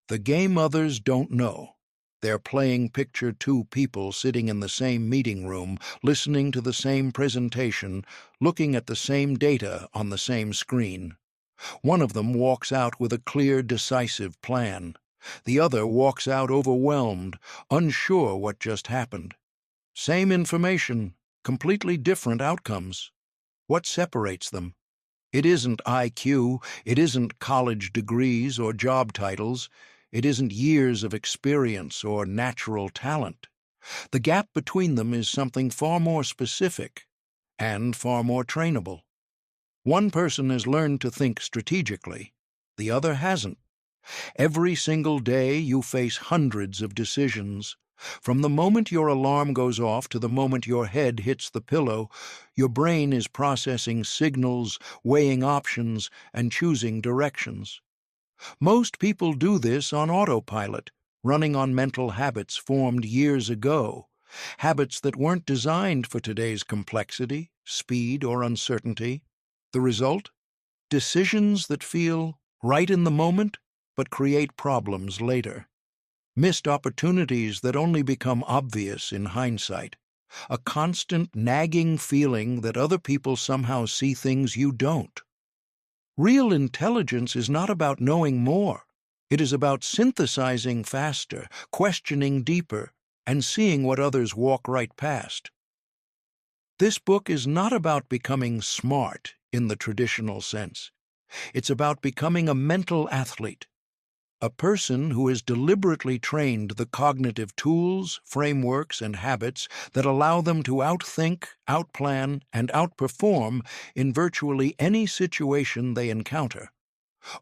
The game others don't know. They're playing picture two people sitting in the same meeting room, listening to the same presentation, looking at the same data on the same screen. One of them walks out with a clear, decisive plan. The other walks out overwhelmed, unsure what just happened. Same information, completely different outcomes. What separates them? It isn't IQ, it isn't college degrees or job titles, it isn't years of experience or natural talent. The gap between them is something far more specific and far more trainable. One person has learned to think strategically, the other hasn't. Every single day you face hundreds of decisions. From the moment your alarm goes off to the moment your head hits the pillow, your brain is processing signals, weighing options, and choosing directions. Most people do this on autopilot, running on mental habits formed years ago, habits that weren't designed for today's complexity, speed, or uncertainty. The result? Decisions that feel right in the moment, but create problems later. Missed opportunities that only become obvious in hindsight. A constant nagging feeling that other people somehow see things you don't. Real intelligence is not about knowing more. It is about synthesizing faster, questioning deeper, and seeing what others walk right past. This book is not about becoming smart in the traditional sense. It's about becoming a mental athlete, a person who has deliberately trained the cognitive tools, frameworks, and habits that allow them to outthink, outplan, and outperform in virtually any situation they encounter.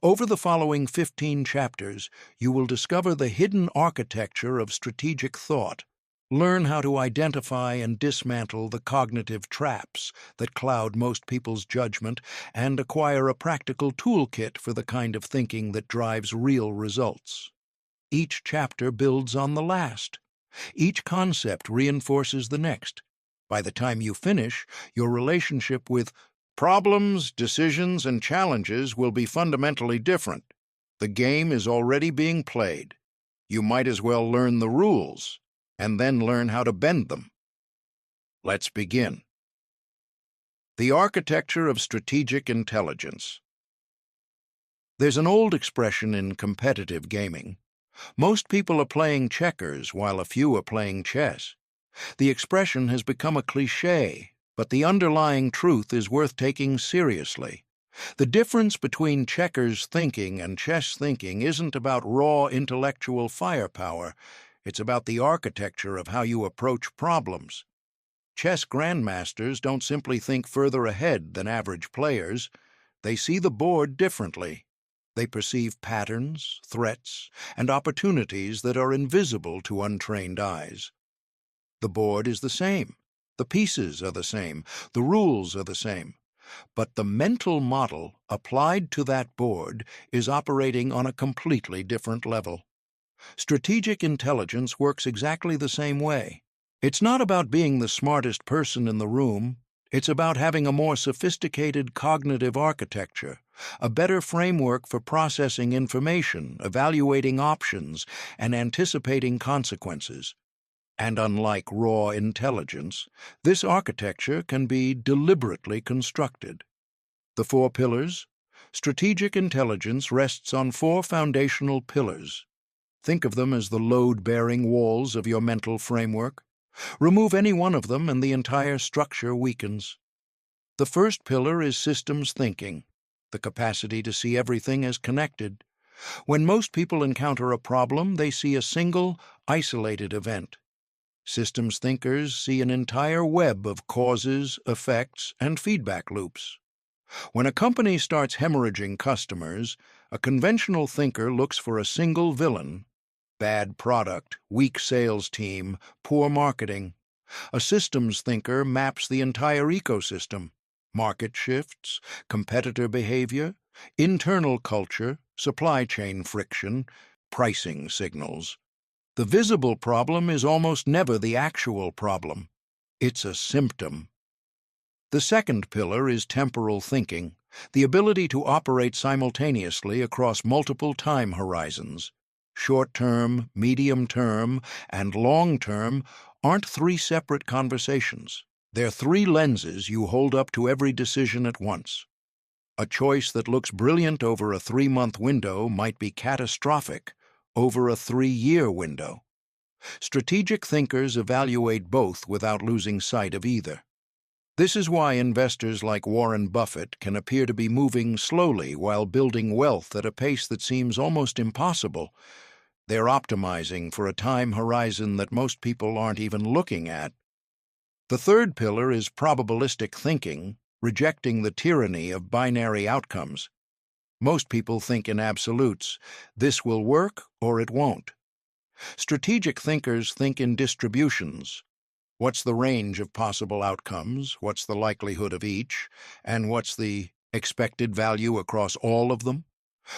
Over the following 15 chapters, you will discover the hidden architecture of strategic thought, learn how to identify and dismantle the cognitive traps that cloud most people's judgment, and acquire a practical toolkit for the kind of thinking that drives real results. Each chapter builds on the last. Each concept reinforces the next. By the time you finish, your relationship with problems, decisions, and challenges will be fundamentally different. The game is already being played. You might as well learn the rules, and then learn how to bend them. Let's begin. The architecture of strategic intelligence. There's an old expression in competitive gaming. Most people are playing checkers while a few are playing chess. The expression has become a cliché, but the underlying truth is worth taking seriously. The difference between checkers thinking and chess thinking isn't about raw intellectual firepower. It's about the architecture of how you approach problems. Chess grandmasters don't simply think further ahead than average players. They see the board differently. They perceive patterns, threats, and opportunities that are invisible to untrained eyes. The board is the same. The pieces are the same. The rules are the same. But the mental model applied to that board is operating on a completely different level. Strategic intelligence works exactly the same way. It's not about being the smartest person in the room. It's about having a more sophisticated cognitive architecture, a better framework for processing information, evaluating options, and anticipating consequences. And unlike raw intelligence, this architecture can be deliberately constructed. The 4 pillars. Strategic intelligence rests on 4 foundational pillars. Think of them as the load-bearing walls of your mental framework. Remove any one of them and the entire structure weakens. The first pillar is systems thinking, the capacity to see everything as connected. When most people encounter a problem, they see a single, isolated event. Systems thinkers see an entire web of causes, effects, and feedback loops. When a company starts hemorrhaging customers, a conventional thinker looks for a single villain: bad product, weak sales team, poor marketing. A systems thinker maps the entire ecosystem: market shifts, competitor behavior, internal culture, supply chain friction, pricing signals. The visible problem is almost never the actual problem. It's a symptom. The second pillar is temporal thinking, the ability to operate simultaneously across multiple time horizons. Short-term, medium-term, and long-term aren't three separate conversations. They're three lenses you hold up to every decision at once. A choice that looks brilliant over a 3-month window might be catastrophic over a 3-year window. Strategic thinkers evaluate both without losing sight of either. This is why investors like Warren Buffett can appear to be moving slowly while building wealth at a pace that seems almost impossible. They're optimizing for a time horizon that most people aren't even looking at. The third pillar is probabilistic thinking, rejecting the tyranny of binary outcomes. Most people think in absolutes. This will work or it won't. Strategic thinkers think in distributions. What's the range of possible outcomes? What's the likelihood of each? And what's the expected value across all of them?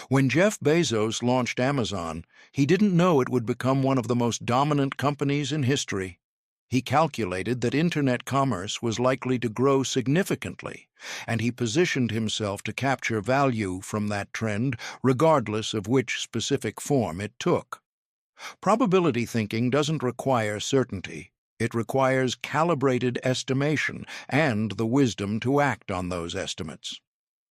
When Jeff Bezos launched Amazon, he didn't know it would become one of the most dominant companies in history. He calculated that internet commerce was likely to grow significantly, and he positioned himself to capture value from that trend, regardless of which specific form it took. Probability thinking doesn't require certainty. It requires calibrated estimation and the wisdom to act on those estimates.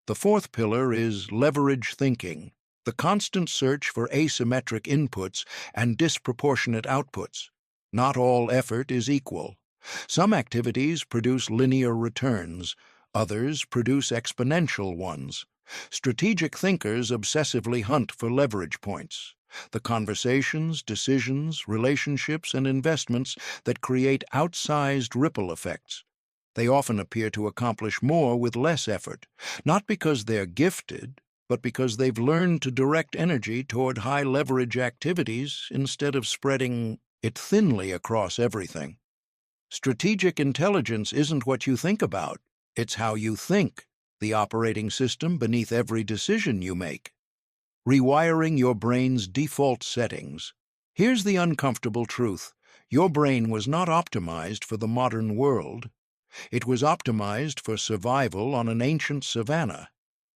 The fourth pillar is leverage thinking, the constant search for asymmetric inputs and disproportionate outputs. Not all effort is equal. Some activities produce linear returns, others produce exponential ones. Strategic thinkers obsessively hunt for leverage points, the conversations, decisions, relationships, and investments that create outsized ripple effects. They often appear to accomplish more with less effort, not because they're gifted, but because they've learned to direct energy toward high-leverage activities instead of spreading it thinly across everything. Strategic intelligence isn't what you think about, it's how you think, the operating system beneath every decision you make. Rewiring your brain's default settings. Here's the uncomfortable truth. Your brain was not optimized for the modern world. It was optimized for survival on an ancient savanna.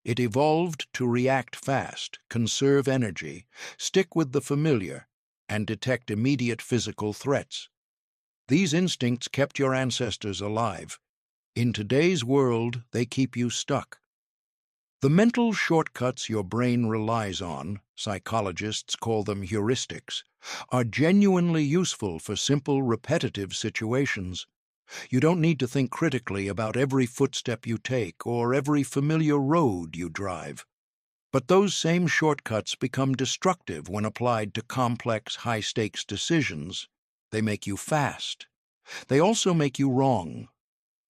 It evolved to react fast, conserve energy, stick with the familiar, and detect immediate physical threats. These instincts kept your ancestors alive. In today's world, they keep you stuck. The mental shortcuts your brain relies on, psychologists call them heuristics, are genuinely useful for simple, repetitive situations. You don't need to think critically about every footstep you take or every familiar road you drive. But those same shortcuts become destructive when applied to complex, high-stakes decisions. They make you fast. They also make you wrong.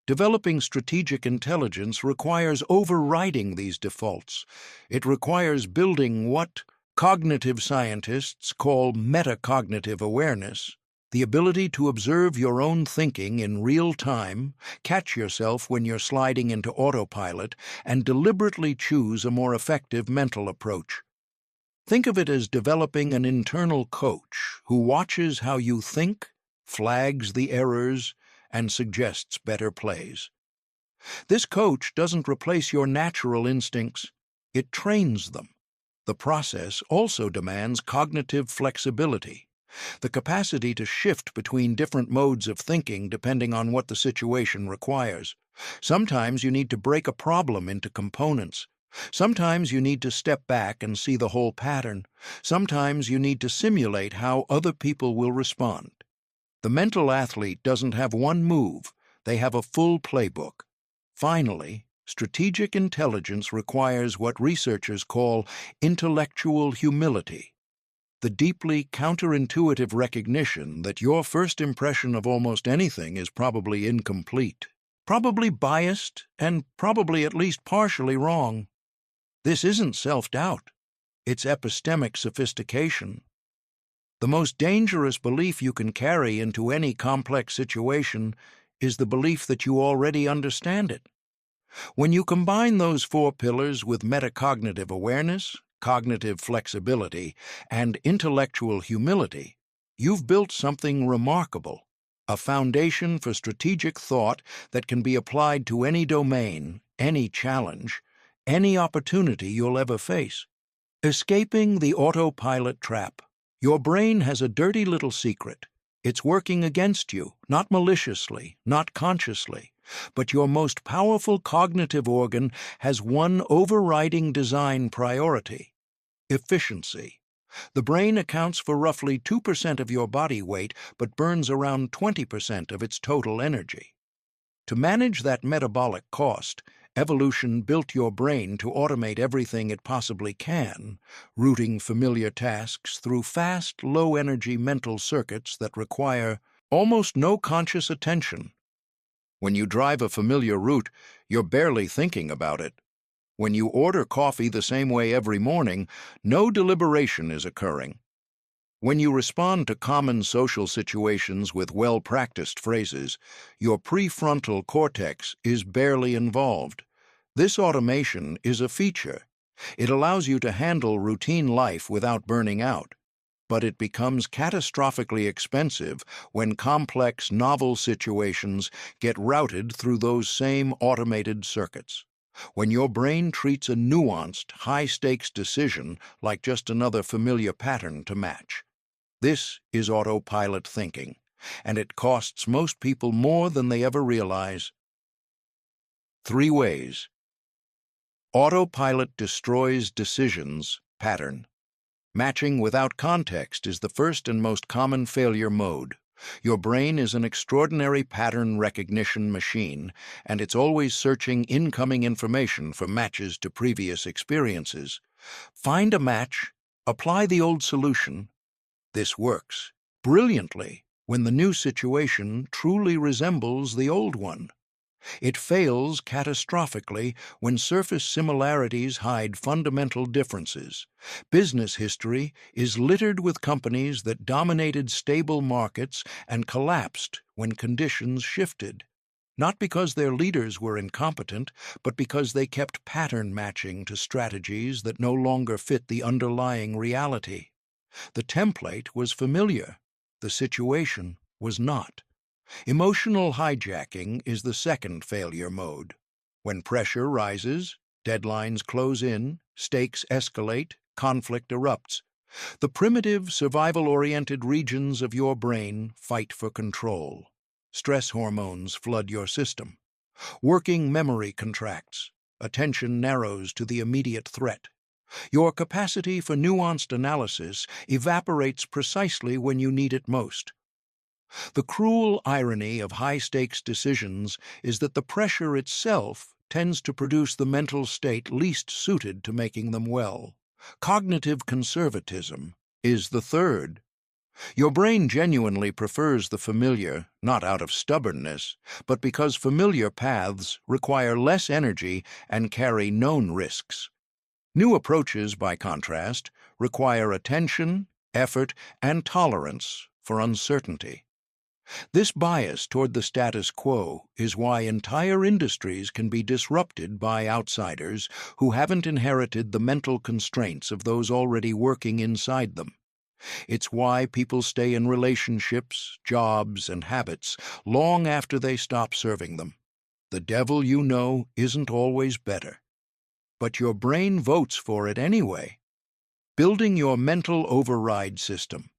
Developing strategic intelligence requires overriding these defaults. It requires building what cognitive scientists call metacognitive awareness, the ability to observe your own thinking in real time, catch yourself when you're sliding into autopilot, and deliberately choose a more effective mental approach. Think of it as developing an internal coach who watches how you think, flags the errors, and suggests better plays. This coach doesn't replace your natural instincts, it trains them. The process also demands cognitive flexibility, the capacity to shift between different modes of thinking depending on what the situation requires. Sometimes you need to break a problem into components. Sometimes you need to step back and see the whole pattern. Sometimes you need to simulate how other people will respond. The mental athlete doesn't have one move, they have a full playbook. Finally, strategic intelligence requires what researchers call intellectual humility, the deeply counterintuitive recognition that your first impression of almost anything is probably incomplete, probably biased, and probably at least partially wrong. This isn't self-doubt, it's epistemic sophistication. The most dangerous belief you can carry into any complex situation is the belief that you already understand it. When you combine those four pillars with metacognitive awareness, cognitive flexibility, and intellectual humility, you've built something remarkable, a foundation for strategic thought that can be applied to any domain, any challenge, any opportunity you'll ever face. Escaping the autopilot trap. Your brain has a dirty little secret. It's working against you, not maliciously, not consciously, but your most powerful cognitive organ has one overriding design priority: efficiency. The brain accounts for roughly 2% of your body weight, but burns around 20% of its total energy. To manage that metabolic cost, evolution built your brain to automate everything it possibly can, routing familiar tasks through fast, low-energy mental circuits that require almost no conscious attention. When you drive a familiar route, you're barely thinking about it. When you order coffee the same way every morning, no deliberation is occurring. When you respond to common social situations with well-practiced phrases, your prefrontal cortex is barely involved. This automation is a feature. It allows you to handle routine life without burning out. But it becomes catastrophically expensive when complex, novel situations get routed through those same automated circuits. When your brain treats a nuanced, high-stakes decision like just another familiar pattern to match. This is autopilot thinking, and it costs most people more than they ever realize. 3 ways. Autopilot destroys decisions pattern. Matching without context is the first and most common failure mode. Your brain is an extraordinary pattern recognition machine, and it's always searching incoming information for matches to previous experiences. Find a match, apply the old solution. This works brilliantly when the new situation truly resembles the old one. It fails catastrophically when surface similarities hide fundamental differences. Business history is littered with companies that dominated stable markets and collapsed when conditions shifted. Not because their leaders were incompetent, but because they kept pattern matching to strategies that no longer fit the underlying reality. The template was familiar. The situation was not. Emotional hijacking is the second failure mode. When pressure rises, deadlines close in, stakes escalate, conflict erupts. The primitive, survival-oriented regions of your brain fight for control. Stress hormones flood your system. Working memory contracts. Attention narrows to the immediate threat. Your capacity for nuanced analysis evaporates precisely when you need it most. The cruel irony of high-stakes decisions is that the pressure itself tends to produce the mental state least suited to making them well. Cognitive conservatism is the third. Your brain genuinely prefers the familiar, not out of stubbornness, but because familiar paths require less energy and carry known risks. New approaches, by contrast, require attention, effort, and tolerance for uncertainty. This bias toward the status quo is why entire industries can be disrupted by outsiders who haven't inherited the mental constraints of those already working inside them. It's why people stay in relationships, jobs, and habits long after they stop serving them. The devil you know isn't always better. But your brain votes for it anyway. Building your mental override system.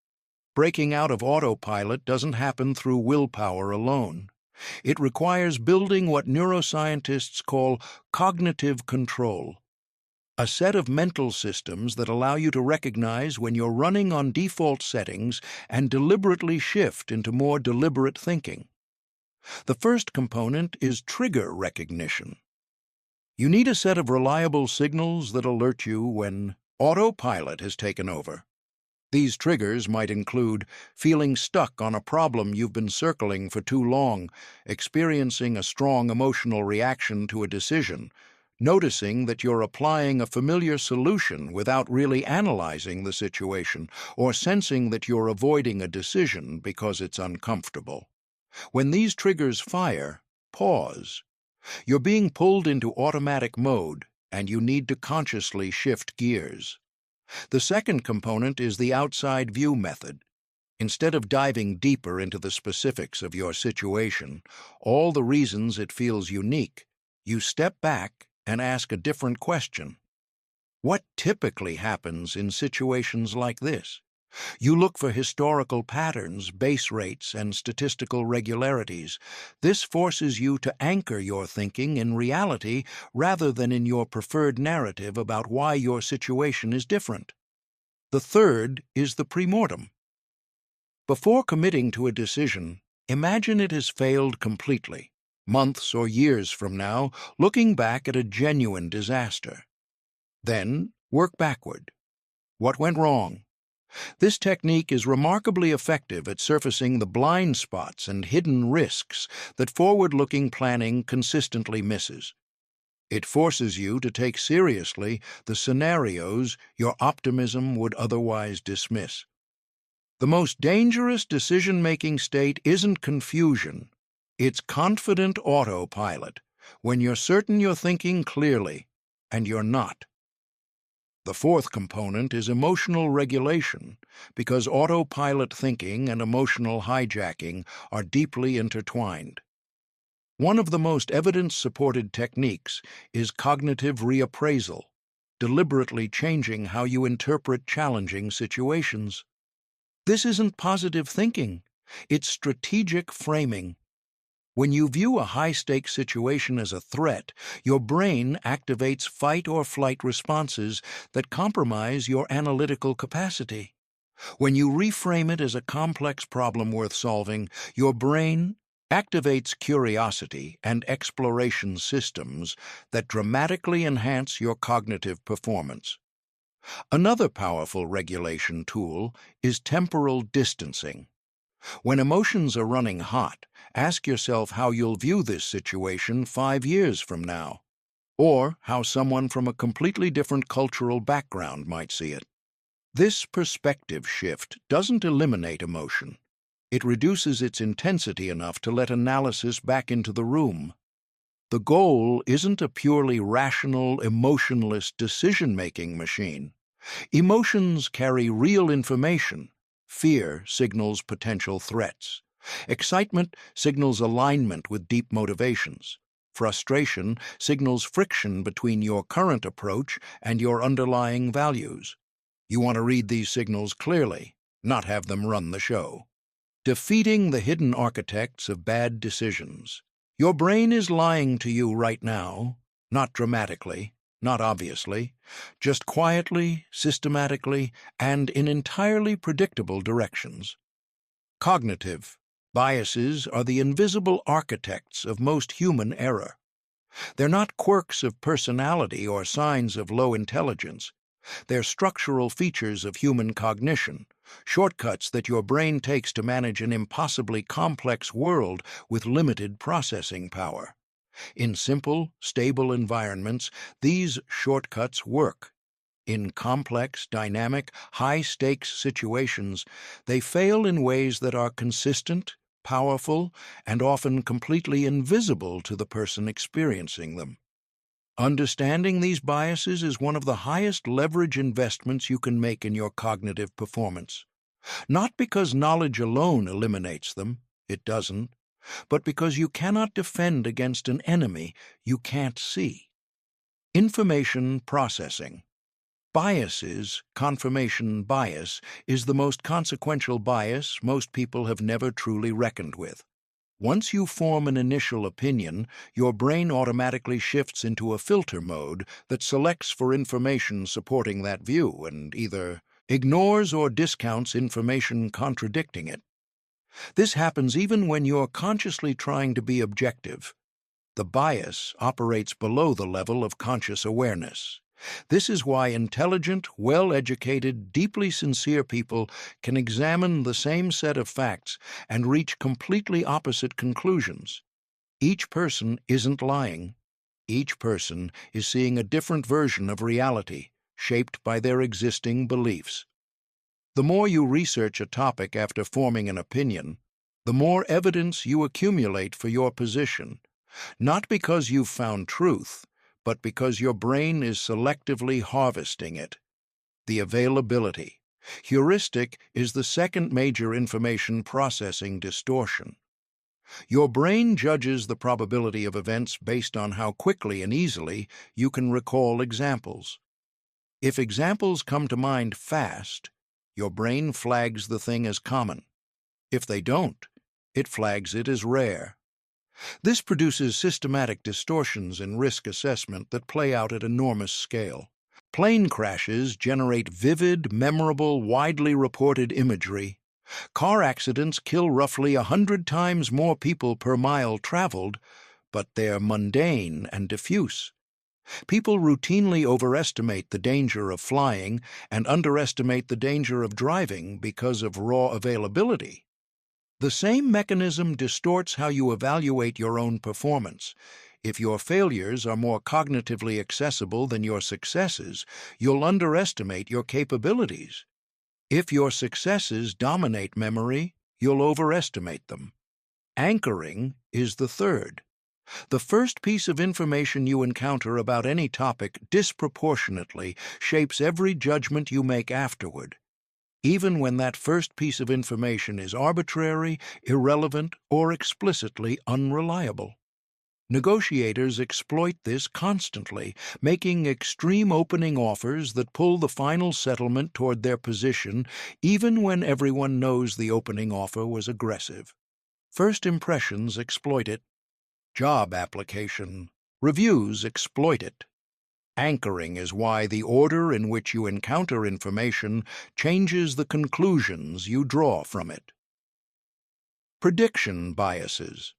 Breaking out of autopilot doesn't happen through willpower alone. It requires building what neuroscientists call cognitive control, a set of mental systems that allow you to recognize when you're running on default settings and deliberately shift into more deliberate thinking. The first component is trigger recognition. You need a set of reliable signals that alert you when autopilot has taken over. These triggers might include feeling stuck on a problem you've been circling for too long, experiencing a strong emotional reaction to a decision, noticing that you're applying a familiar solution without really analyzing the situation, or sensing that you're avoiding a decision because it's uncomfortable. When these triggers fire, pause. You're being pulled into automatic mode, and you need to consciously shift gears. The second component is the outside view method. Instead of diving deeper into the specifics of your situation, all the reasons it feels unique, you step back and ask a different question. What typically happens in situations like this? You look for historical patterns, base rates, and statistical regularities. This forces you to anchor your thinking in reality rather than in your preferred narrative about why your situation is different. The third is the premortem. Before committing to a decision, imagine it has failed completely, months or years from now, looking back at a genuine disaster. Then, work backward. What went wrong? This technique is remarkably effective at surfacing the blind spots and hidden risks that forward-looking planning consistently misses. It forces you to take seriously the scenarios your optimism would otherwise dismiss. The most dangerous decision-making state isn't confusion. It's confident autopilot, when you're certain you're thinking clearly, and you're not. The fourth component is emotional regulation, because autopilot thinking and emotional hijacking are deeply intertwined. One of the most evidence-supported techniques is cognitive reappraisal, deliberately changing how you interpret challenging situations. This isn't positive thinking, it's strategic framing. When you view a high-stakes situation as a threat, your brain activates fight-or-flight responses that compromise your analytical capacity. When you reframe it as a complex problem worth solving, your brain activates curiosity and exploration systems that dramatically enhance your cognitive performance. Another powerful regulation tool is temporal distancing. When emotions are running hot, ask yourself how you'll view this situation 5 years from now, or how someone from a completely different cultural background might see it. This perspective shift doesn't eliminate emotion. It reduces its intensity enough to let analysis back into the room. The goal isn't a purely rational, emotionless decision-making machine. Emotions carry real information. Fear signals potential threats. Excitement signals alignment with deep motivations. Frustration signals friction between your current approach and your underlying values. You want to read these signals clearly, not have them run the show. Defeating the hidden architects of bad decisions. Your brain is lying to you right now, not dramatically, not obviously, just quietly, systematically, and in entirely predictable directions. Cognitive biases are the invisible architects of most human error. They're not quirks of personality or signs of low intelligence. They're structural features of human cognition, shortcuts that your brain takes to manage an impossibly complex world with limited processing power. In simple, stable environments, these shortcuts work. In complex, dynamic, high-stakes situations, they fail in ways that are consistent, powerful, and often completely invisible to the person experiencing them. Understanding these biases is one of the highest leverage investments you can make in your cognitive performance. Not because knowledge alone eliminates them, it doesn't, but because you cannot defend against an enemy you can't see. Information processing. Biases, confirmation bias, is the most consequential bias most people have never truly reckoned with. Once you form an initial opinion, your brain automatically shifts into a filter mode that selects for information supporting that view and either ignores or discounts information contradicting it. This happens even when you're consciously trying to be objective. The bias operates below the level of conscious awareness. This is why intelligent, well-educated, deeply sincere people can examine the same set of facts and reach completely opposite conclusions. Each person isn't lying. Each person is seeing a different version of reality, shaped by their existing beliefs. The more you research a topic after forming an opinion, the more evidence you accumulate for your position, not because you've found truth, but because your brain is selectively harvesting it. The availability. Heuristic is the second major information processing distortion. Your brain judges the probability of events based on how quickly and easily you can recall examples. If examples come to mind fast, your brain flags the thing as common. If they don't, it flags it as rare. This produces systematic distortions in risk assessment that play out at enormous scale. Plane crashes generate vivid, memorable, widely reported imagery. Car accidents kill roughly 100 times more people per mile traveled, but they're mundane and diffuse. People routinely overestimate the danger of flying and underestimate the danger of driving because of raw availability. The same mechanism distorts how you evaluate your own performance. If your failures are more cognitively accessible than your successes, you'll underestimate your capabilities. If your successes dominate memory, you'll overestimate them. Anchoring is the third. The first piece of information you encounter about any topic disproportionately shapes every judgment you make afterward, even when that first piece of information is arbitrary, irrelevant, or explicitly unreliable. Negotiators exploit this constantly, making extreme opening offers that pull the final settlement toward their position, even when everyone knows the opening offer was aggressive. First impressions exploit it. Job application. Reviews exploit it. Anchoring is why the order in which you encounter information changes the conclusions you draw from it. Prediction biases.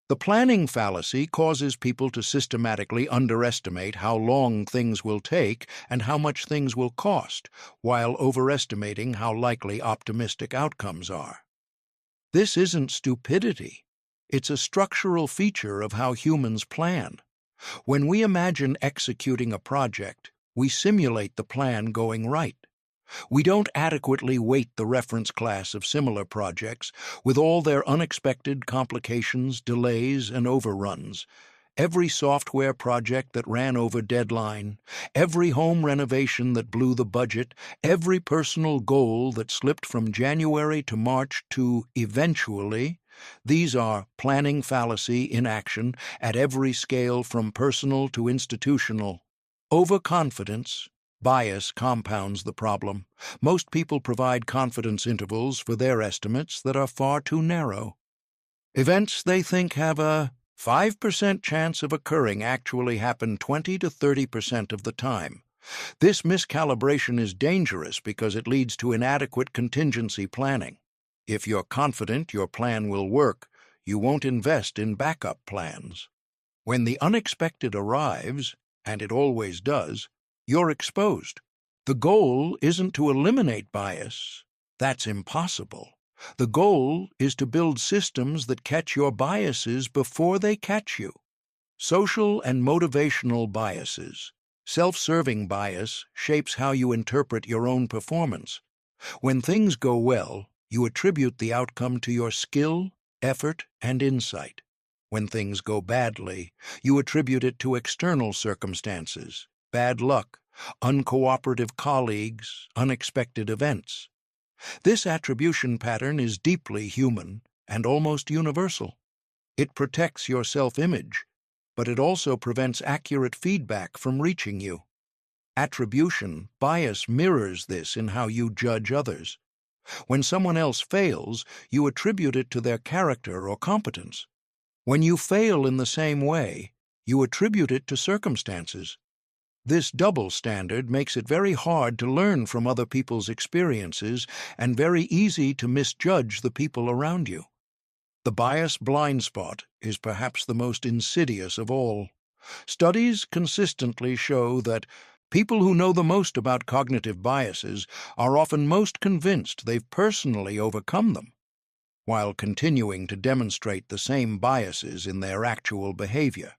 The planning fallacy causes people to systematically underestimate how long things will take and how much things will cost, while overestimating how likely optimistic outcomes are. This isn't stupidity. It's a structural feature of how humans plan. When we imagine executing a project, we simulate the plan going right. We don't adequately weight the reference class of similar projects with all their unexpected complications, delays, and overruns. Every software project that ran over deadline, every home renovation that blew the budget, every personal goal that slipped from January to March to eventually. These are planning fallacy in action at every scale from personal to institutional. Overconfidence, bias compounds the problem. Most people provide confidence intervals for their estimates that are far too narrow. Events they think have a 5% chance of occurring actually happen 20 to 30% of the time. This miscalibration is dangerous because it leads to inadequate contingency planning. If you're confident your plan will work, you won't invest in backup plans. When the unexpected arrives, and it always does, you're exposed. The goal isn't to eliminate bias. That's impossible. The goal is to build systems that catch your biases before they catch you. Social and motivational biases. Self-serving bias shapes how you interpret your own performance. When things go well, you attribute the outcome to your skill, effort, and insight. When things go badly, you attribute it to external circumstances, bad luck, uncooperative colleagues, unexpected events. This attribution pattern is deeply human and almost universal. It protects your self-image, but it also prevents accurate feedback from reaching you. Attribution bias mirrors this in how you judge others. When someone else fails, you attribute it to their character or competence. When you fail in the same way, you attribute it to circumstances. This double standard makes it very hard to learn from other people's experiences and very easy to misjudge the people around you. The bias blind spot is perhaps the most insidious of all. Studies consistently show that people who know the most about cognitive biases are often most convinced they've personally overcome them, while continuing to demonstrate the same biases in their actual behavior.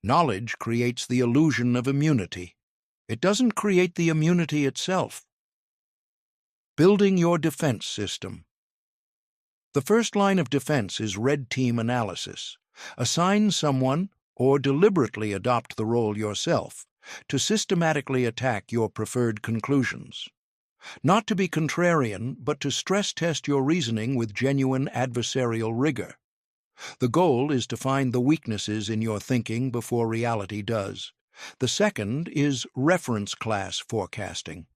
Knowledge creates the illusion of immunity. It doesn't create the immunity itself. Building your defense system. The first line of defense is red team analysis. Assign someone, or deliberately adopt the role yourself, to systematically attack your preferred conclusions. Not to be contrarian, but to stress test your reasoning with genuine adversarial rigor. The goal is to find the weaknesses in your thinking before reality does. The second is reference class forecasting.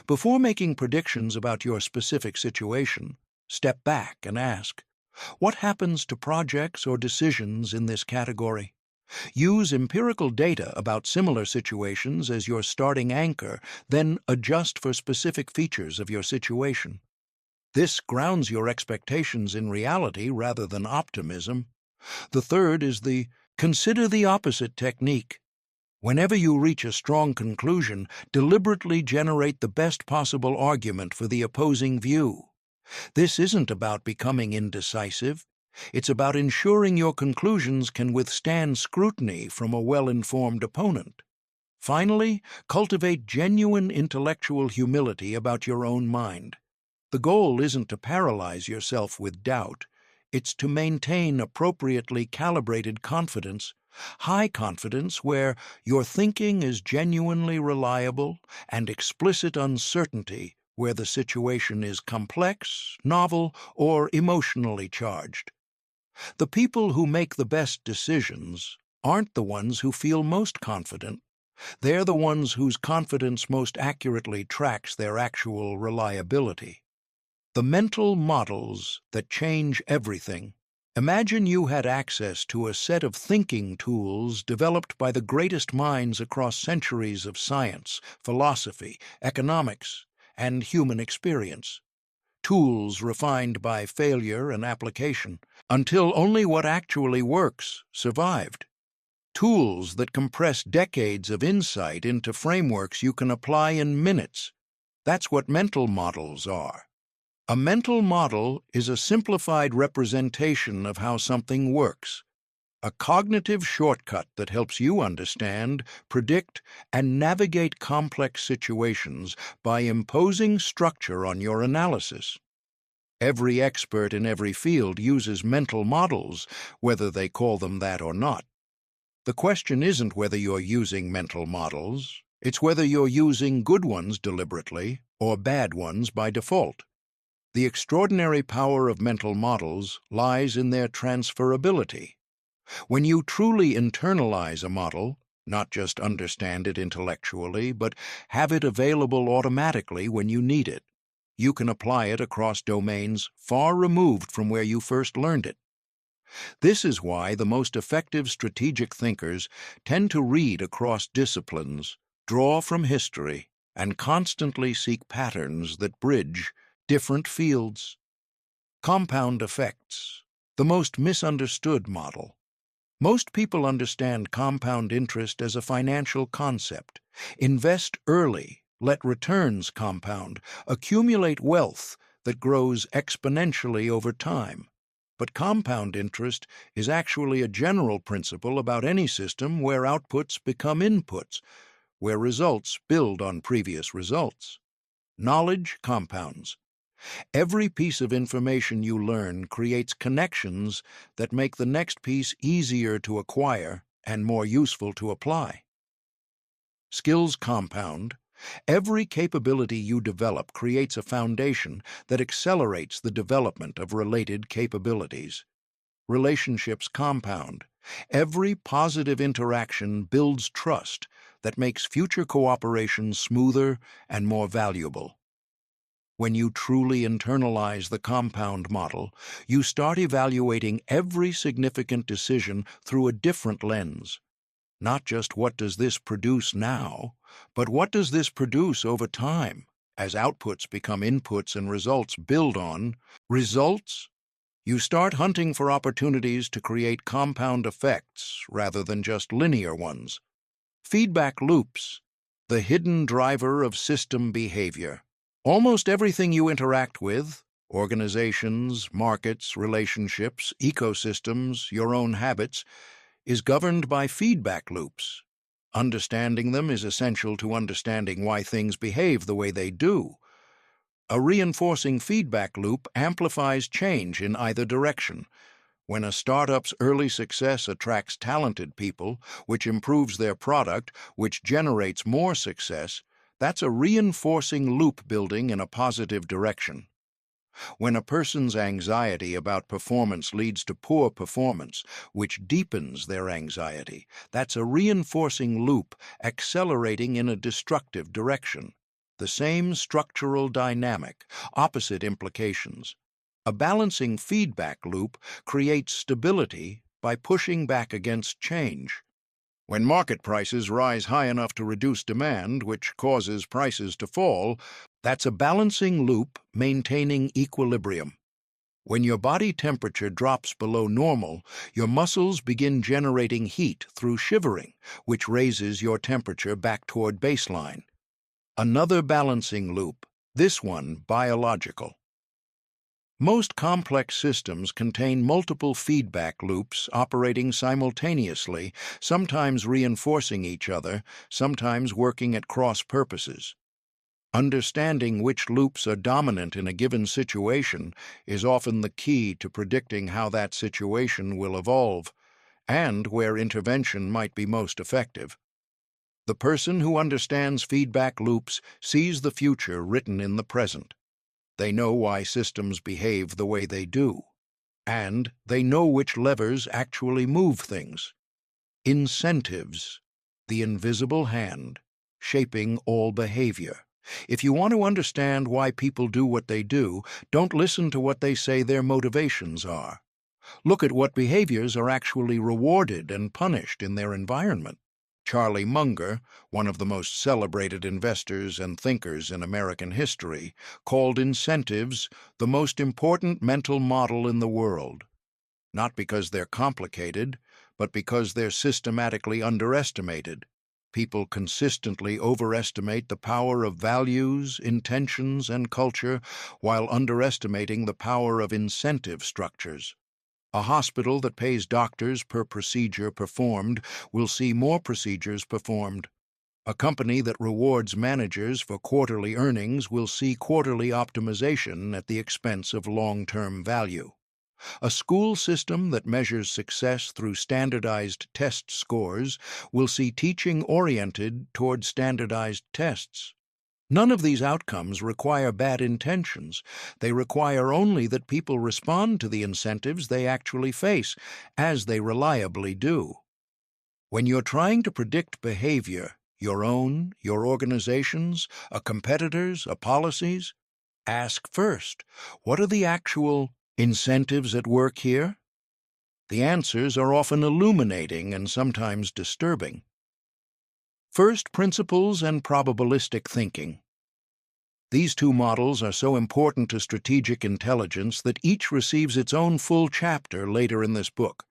Before making predictions about your specific situation, step back and ask, what happens to projects or decisions in this category? Use empirical data about similar situations as your starting anchor, then adjust for specific features of your situation. This grounds your expectations in reality rather than optimism. The third is the consider the opposite technique. Whenever you reach a strong conclusion, deliberately generate the best possible argument for the opposing view. This isn't about becoming indecisive. It's about ensuring your conclusions can withstand scrutiny from a well-informed opponent. Finally, cultivate genuine intellectual humility about your own mind. The goal isn't to paralyze yourself with doubt. It's to maintain appropriately calibrated confidence, high confidence where your thinking is genuinely reliable, and explicit uncertainty where the situation is complex, novel, or emotionally charged. The people who make the best decisions aren't the ones who feel most confident. They're the ones whose confidence most accurately tracks their actual reliability. The mental models that change everything. Imagine you had access to a set of thinking tools developed by the greatest minds across centuries of science, philosophy, economics, and human experience. Tools refined by failure and application, until only what actually works survived. Tools that compress decades of insight into frameworks you can apply in minutes. That's what mental models are. A mental model is a simplified representation of how something works, a cognitive shortcut that helps you understand, predict, and navigate complex situations by imposing structure on your analysis. Every expert in every field uses mental models, whether they call them that or not. The question isn't whether you're using mental models, it's whether you're using good ones deliberately or bad ones by default. The extraordinary power of mental models lies in their transferability. When you truly internalize a model, not just understand it intellectually, but have it available automatically when you need it, you can apply it across domains far removed from where you first learned it. This is why the most effective strategic thinkers tend to read across disciplines, draw from history, and constantly seek patterns that bridge different fields. Compound effects, the most misunderstood model. Most people understand compound interest as a financial concept. Invest early, let returns compound, accumulate wealth that grows exponentially over time. But compound interest is actually a general principle about any system where outputs become inputs, where results build on previous results. Knowledge compounds. Every piece of information you learn creates connections that make the next piece easier to acquire and more useful to apply. Skills compound. Every capability you develop creates a foundation that accelerates the development of related capabilities. Relationships compound. Every positive interaction builds trust that makes future cooperation smoother and more valuable. When you truly internalize the compound model, you start evaluating every significant decision through a different lens. Not just what does this produce now, but what does this produce over time, as outputs become inputs and results build on results? You start hunting for opportunities to create compound effects rather than just linear ones. Feedback loops, the hidden driver of system behavior. Almost everything you interact with, organizations, markets, relationships, ecosystems, your own habits, is governed by feedback loops. Understanding them is essential to understanding why things behave the way they do. A reinforcing feedback loop amplifies change in either direction. When a startup's early success attracts talented people, which improves their product, which generates more success, that's a reinforcing loop building in a positive direction. When a person's anxiety about performance leads to poor performance, which deepens their anxiety, that's a reinforcing loop accelerating in a destructive direction. the same structural dynamic, opposite implications. A balancing feedback loop creates stability by pushing back against change. When market prices rise high enough to reduce demand, which causes prices to fall, that's a balancing loop maintaining equilibrium. When your body temperature drops below normal, your muscles begin generating heat through shivering, which raises your temperature back toward baseline. Another balancing loop, this one biological. Most complex systems contain multiple feedback loops operating simultaneously, sometimes reinforcing each other, sometimes working at cross purposes. Understanding which loops are dominant in a given situation is often the key to predicting how that situation will evolve and where intervention might be most effective. The person who understands feedback loops sees the future written in the present. They know why systems behave the way they do, and they know which levers actually move things. Incentives, the invisible hand, shaping all behavior. If you want to understand why people do what they do, don't listen to what they say their motivations are. Look at what behaviors are actually rewarded and punished in their environment. Charlie Munger, one of the most celebrated investors and thinkers in American history, called incentives the most important mental model in the world. Not because they're complicated, but because they're systematically underestimated. People consistently overestimate the power of values, intentions, and culture while underestimating the power of incentive structures. A hospital that pays doctors per procedure performed will see more procedures performed. A company that rewards managers for quarterly earnings will see quarterly optimization at the expense of long-term value. A school system that measures success through standardized test scores will see teaching oriented toward standardized tests. None of these outcomes require bad intentions. They require only that people respond to the incentives they actually face, as they reliably do. When you're trying to predict behavior, your own, your organization's, a competitor's, a policy's, ask first, what are the actual incentives at work here? The answers are often illuminating and sometimes disturbing. First principles and probabilistic thinking. These two models are so important to strategic intelligence that each receives its own full chapter later in this book.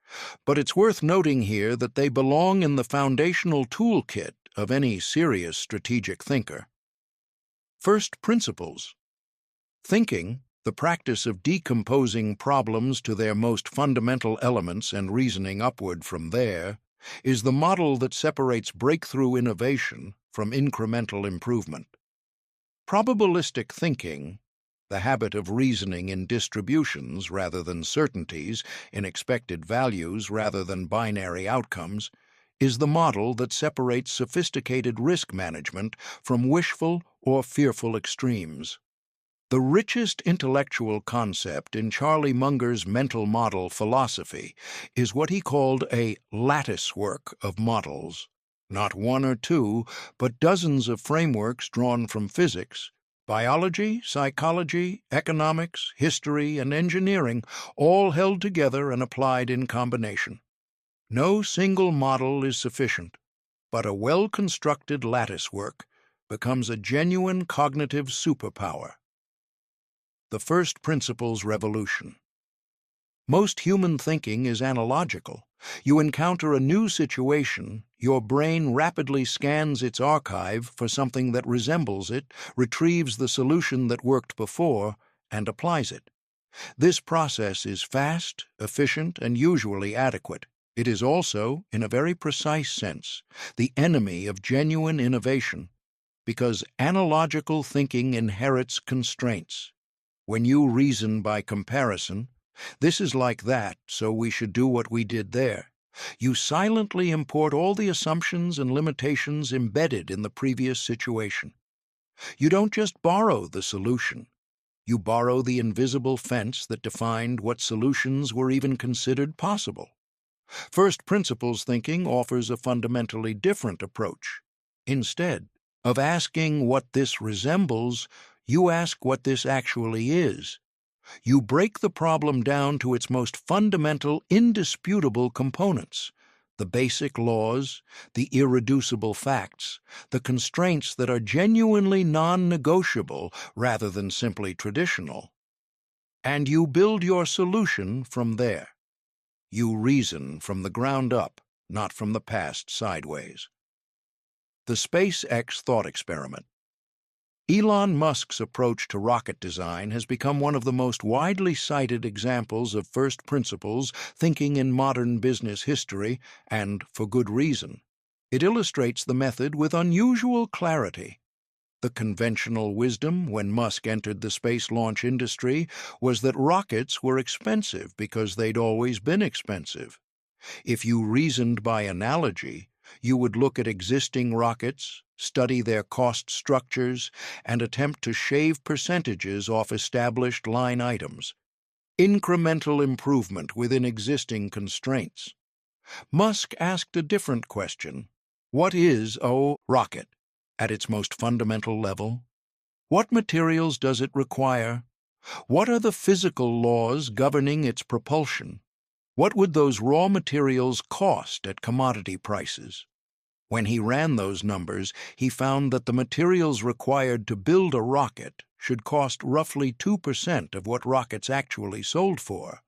But it's worth noting here that they belong in the foundational toolkit of any serious strategic thinker. First principles. Thinking, the practice of decomposing problems to their most fundamental elements and reasoning upward from there, is the model that separates breakthrough innovation from incremental improvement. Probabilistic thinking, the habit of reasoning in distributions rather than certainties, in expected values rather than binary outcomes, is the model that separates sophisticated risk management from wishful or fearful extremes. The richest intellectual concept in Charlie Munger's mental model philosophy is what he called a lattice work of models. Not one or two, but dozens of frameworks drawn from physics, biology, psychology, economics, history, and engineering, all held together and applied in combination. No single model is sufficient, but a well-constructed lattice work becomes a genuine cognitive superpower. The first principles revolution. Most human thinking is analogical. You encounter a new situation, your brain rapidly scans its archive for something that resembles it, retrieves the solution that worked before, and applies it. This process is fast, efficient, and usually adequate. It is also, in a very precise sense, the enemy of genuine innovation, because analogical thinking inherits constraints. When you reason by comparison, this is like that, so we should do what we did there. You silently import all the assumptions and limitations embedded in the previous situation. You don't just borrow the solution. You borrow the invisible fence that defined what solutions were even considered possible. First principles thinking offers a fundamentally different approach. Instead, Of asking what this resembles, you ask what this actually is. You break the problem down to its most fundamental, indisputable components: the basic laws, the irreducible facts, the constraints that are genuinely non-negotiable rather than simply traditional. And you build your solution from there. You reason from the ground up, not from the past sideways. The SpaceX thought experiment. Elon Musk's approach to rocket design has become one of the most widely cited examples of first principles thinking in modern business history, and for good reason. It illustrates the method with unusual clarity. The conventional wisdom when Musk entered the space launch industry was that rockets were expensive because they'd always been expensive. If you reasoned by analogy, you would look at existing rockets, study their cost structures, and attempt to shave percentages off established line items. Incremental improvement within existing constraints. Musk asked a different question. What is a rocket at its most fundamental level? What materials does it require? What are the physical laws governing its propulsion? What would those raw materials cost at commodity prices? When he ran those numbers, he found that the materials required to build a rocket should cost roughly 2% of what rockets actually sold for.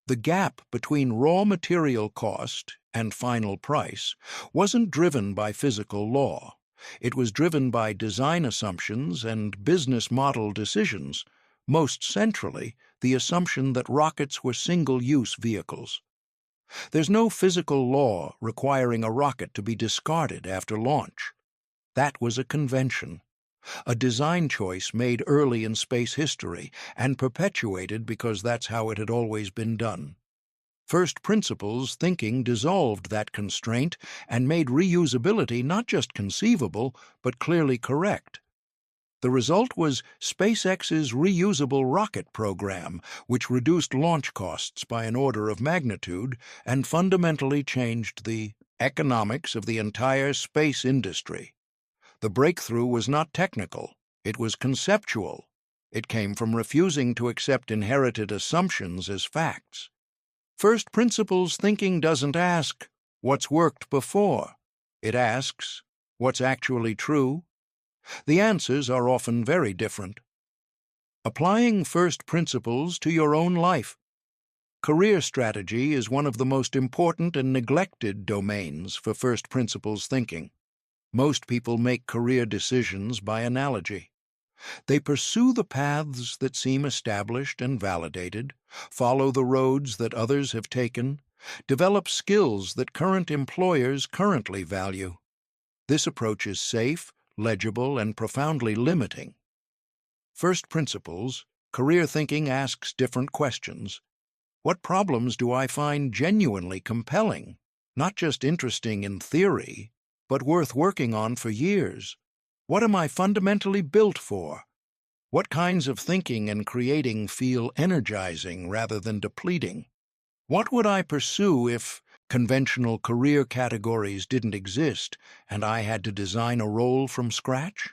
The gap between raw material cost and final price wasn't driven by physical law. It was driven by design assumptions and business model decisions, most centrally the assumption that rockets were single-use vehicles. There's no physical law requiring a rocket to be discarded after launch. That was a convention, a design choice made early in space history and perpetuated because that's how it had always been done. First principles thinking dissolved that constraint and made reusability not just conceivable, but clearly correct. The result was SpaceX's reusable rocket program, which reduced launch costs by an order of magnitude and fundamentally changed the economics of the entire space industry. The breakthrough was not technical, it was conceptual. It came from refusing to accept inherited assumptions as facts. First principles thinking doesn't ask, what's worked before? It asks, what's actually true? The answers are often very different. Applying first principles to your own life. Career strategy is one of the most important and neglected domains for first principles thinking. Most people make career decisions by analogy. They pursue the paths that seem established and validated, follow the roads that others have taken, develop skills that current employers currently value. This approach is safe, legible, and profoundly limiting. First principles, career thinking asks different questions. What problems do I find genuinely compelling, not just interesting in theory, but worth working on for years? What am I fundamentally built for? What kinds of thinking and creating feel energizing rather than depleting? What would I pursue if conventional career categories didn't exist and I had to design a role from scratch?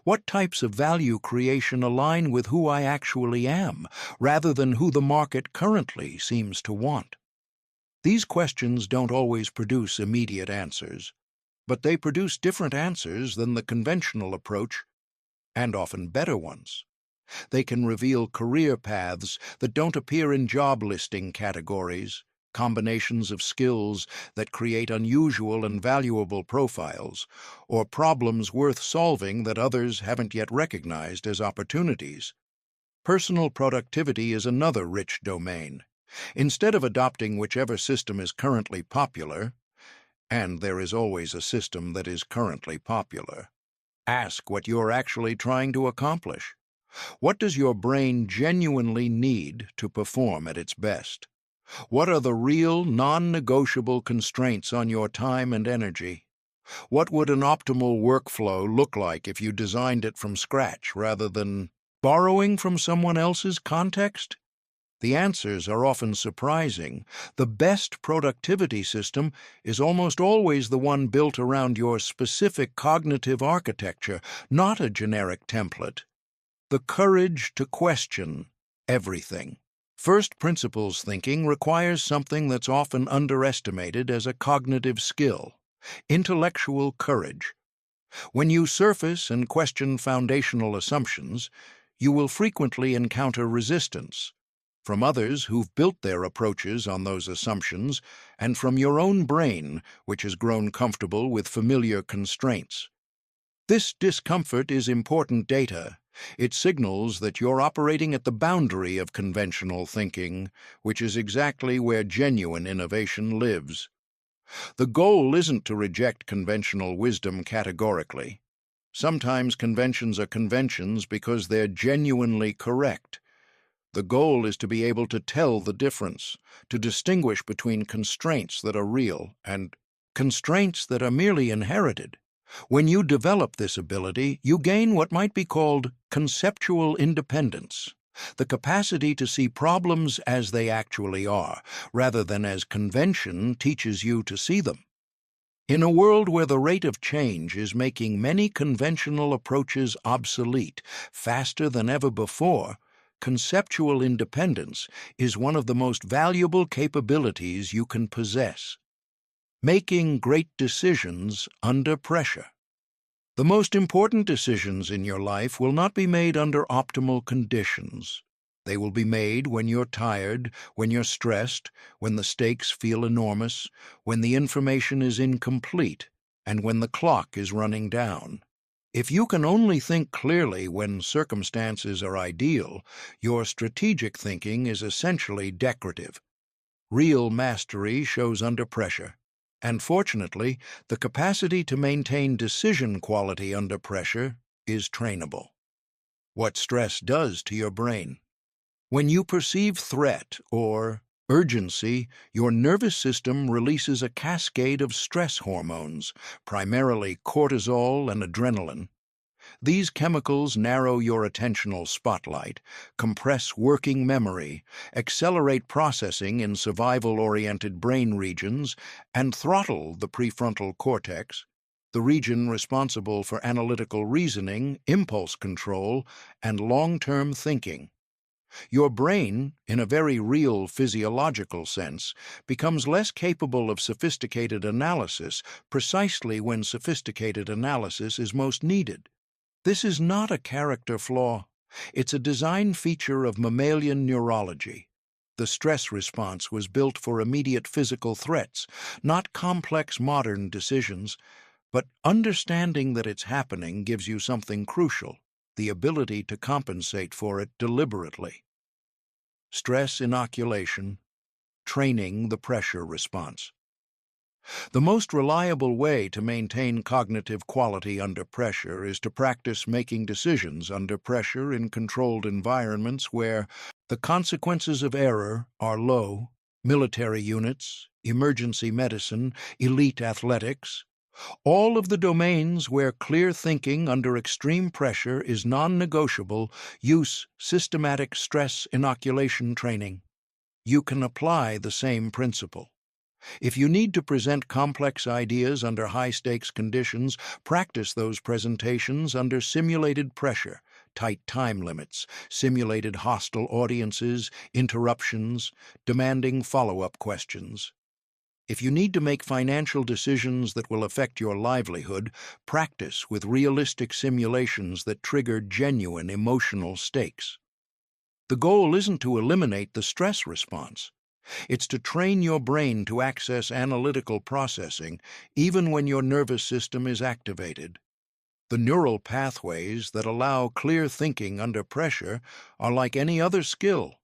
What types of value creation align with who I actually am, rather than who the market currently seems to want? These questions don't always produce immediate answers, but they produce different answers than the conventional approach, and often better ones. They can reveal career paths that don't appear in job listing categories, combinations of skills that create unusual and valuable profiles, or problems worth solving that others haven't yet recognized as opportunities. Personal productivity is another rich domain. Instead of adopting whichever system is currently popular, and there is always a system that is currently popular, ask what you're actually trying to accomplish. What does your brain genuinely need to perform at its best? What are the real, non-negotiable constraints on your time and energy? What would an optimal workflow look like if you designed it from scratch rather than borrowing from someone else's context? The answers are often surprising. The best productivity system is almost always the one built around your specific cognitive architecture, not a generic template. The courage to question everything. First principles thinking requires something that's often underestimated as a cognitive skill: intellectual courage. When you surface and question foundational assumptions, you will frequently encounter resistance from others who've built their approaches on those assumptions, and from your own brain, which has grown comfortable with familiar constraints. This discomfort is important data. It signals that you're operating at the boundary of conventional thinking, which is exactly where genuine innovation lives. The goal isn't to reject conventional wisdom categorically. Sometimes conventions are conventions because they're genuinely correct. The goal is to be able to tell the difference, to distinguish between constraints that are real and constraints that are merely inherited. When you develop this ability, you gain what might be called conceptual independence, the capacity to see problems as they actually are, rather than as convention teaches you to see them. In a world where the rate of change is making many conventional approaches obsolete faster than ever before, conceptual independence is one of the most valuable capabilities you can possess. Making great decisions under pressure. The most important decisions in your life will not be made under optimal conditions. They will be made when you're tired, when you're stressed, when the stakes feel enormous, when the information is incomplete, and when the clock is running down. If you can only think clearly when circumstances are ideal, your strategic thinking is essentially decorative. Real mastery shows under pressure. And fortunately, the capacity to maintain decision quality under pressure is trainable. What stress does to your brain. When you perceive threat or urgency, your nervous system releases a cascade of stress hormones, primarily cortisol and adrenaline. These chemicals narrow your attentional spotlight, compress working memory, accelerate processing in survival-oriented brain regions, and throttle the prefrontal cortex, the region responsible for analytical reasoning, impulse control, and long-term thinking. Your brain, in a very real physiological sense, becomes less capable of sophisticated analysis precisely when sophisticated analysis is most needed. This is not a character flaw. It's a design feature of mammalian neurology. The stress response was built for immediate physical threats, not complex modern decisions. But understanding that it's happening gives you something crucial: the ability to compensate for it deliberately. Stress inoculation, training the pressure response. The most reliable way to maintain cognitive quality under pressure is to practice making decisions under pressure in controlled environments where the consequences of error are low: military units, emergency medicine, elite athletics. All of the domains where clear thinking under extreme pressure is non-negotiable. Use systematic stress inoculation training. You can apply the same principle. If you need to present complex ideas under high-stakes conditions, practice those presentations under simulated pressure, tight time limits, simulated hostile audiences, interruptions, demanding follow-up questions. If you need to make financial decisions that will affect your livelihood, practice with realistic simulations that trigger genuine emotional stakes. The goal isn't to eliminate the stress response. It's to train your brain to access analytical processing even when your nervous system is activated. The neural pathways that allow clear thinking under pressure are like any other skill.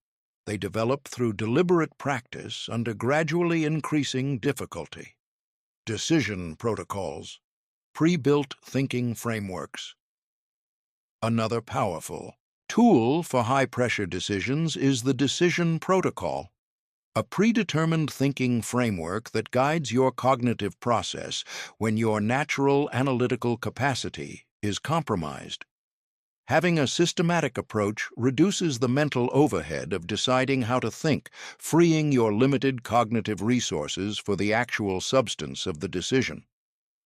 They develop through deliberate practice under gradually increasing difficulty. Decision protocols, pre-built thinking frameworks. Another powerful tool for high-pressure decisions is the decision protocol, a predetermined thinking framework that guides your cognitive process when your natural analytical capacity is compromised. Having a systematic approach reduces the mental overhead of deciding how to think, freeing your limited cognitive resources for the actual substance of the decision.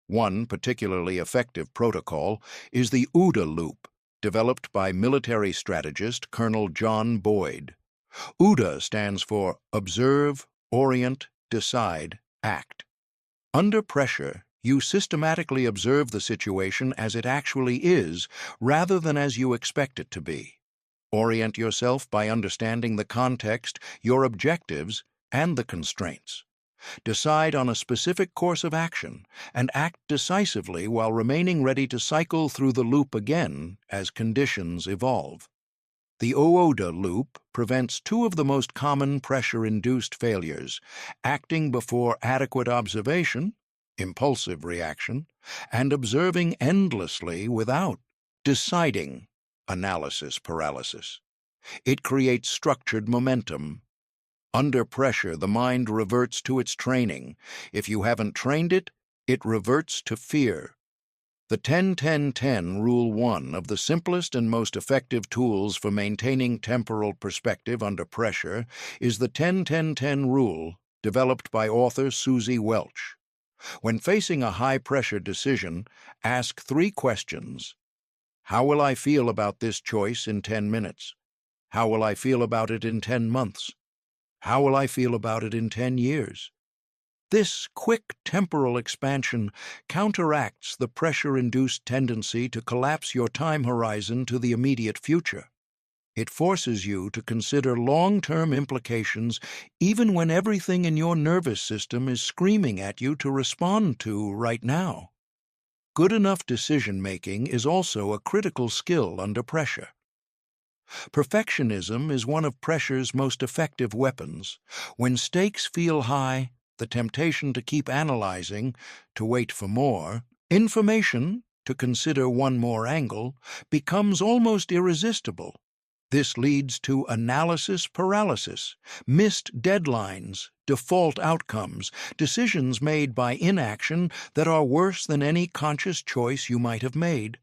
One particularly effective protocol is the OODA loop, developed by military strategist Colonel John Boyd. OODA stands for Observe, Orient, Decide, Act. Under pressure, you systematically observe the situation as it actually is, rather than as you expect it to be. Orient yourself by understanding the context, your objectives, and the constraints. Decide on a specific course of action, and act decisively while remaining ready to cycle through the loop again as conditions evolve. The OODA loop prevents two of the most common pressure-induced failures: acting before adequate observation, impulsive reaction, and observing endlessly without deciding, analysis paralysis. It creates structured momentum. Under pressure, the mind reverts to its training. If you haven't trained it, it reverts to fear. The 10-10-10 Rule 1 of the simplest and most effective tools for maintaining temporal perspective under pressure is the 10-10-10 Rule, developed by author Susie Welch. When facing a high-pressure decision, ask 3 questions. How will I feel about this choice in 10 minutes? How will I feel about it in 10 months? How will I feel about it in 10 years? This quick temporal expansion counteracts the pressure-induced tendency to collapse your time horizon to the immediate future. It forces you to consider long-term implications even when everything in your nervous system is screaming at you to respond to right now. Good enough decision-making is also a critical skill under pressure. Perfectionism is one of pressure's most effective weapons. When stakes feel high, the temptation to keep analyzing, to wait for more information, to consider one more angle, becomes almost irresistible. This leads to analysis paralysis, missed deadlines, default outcomes, decisions made by inaction that are worse than any conscious choice you might have made.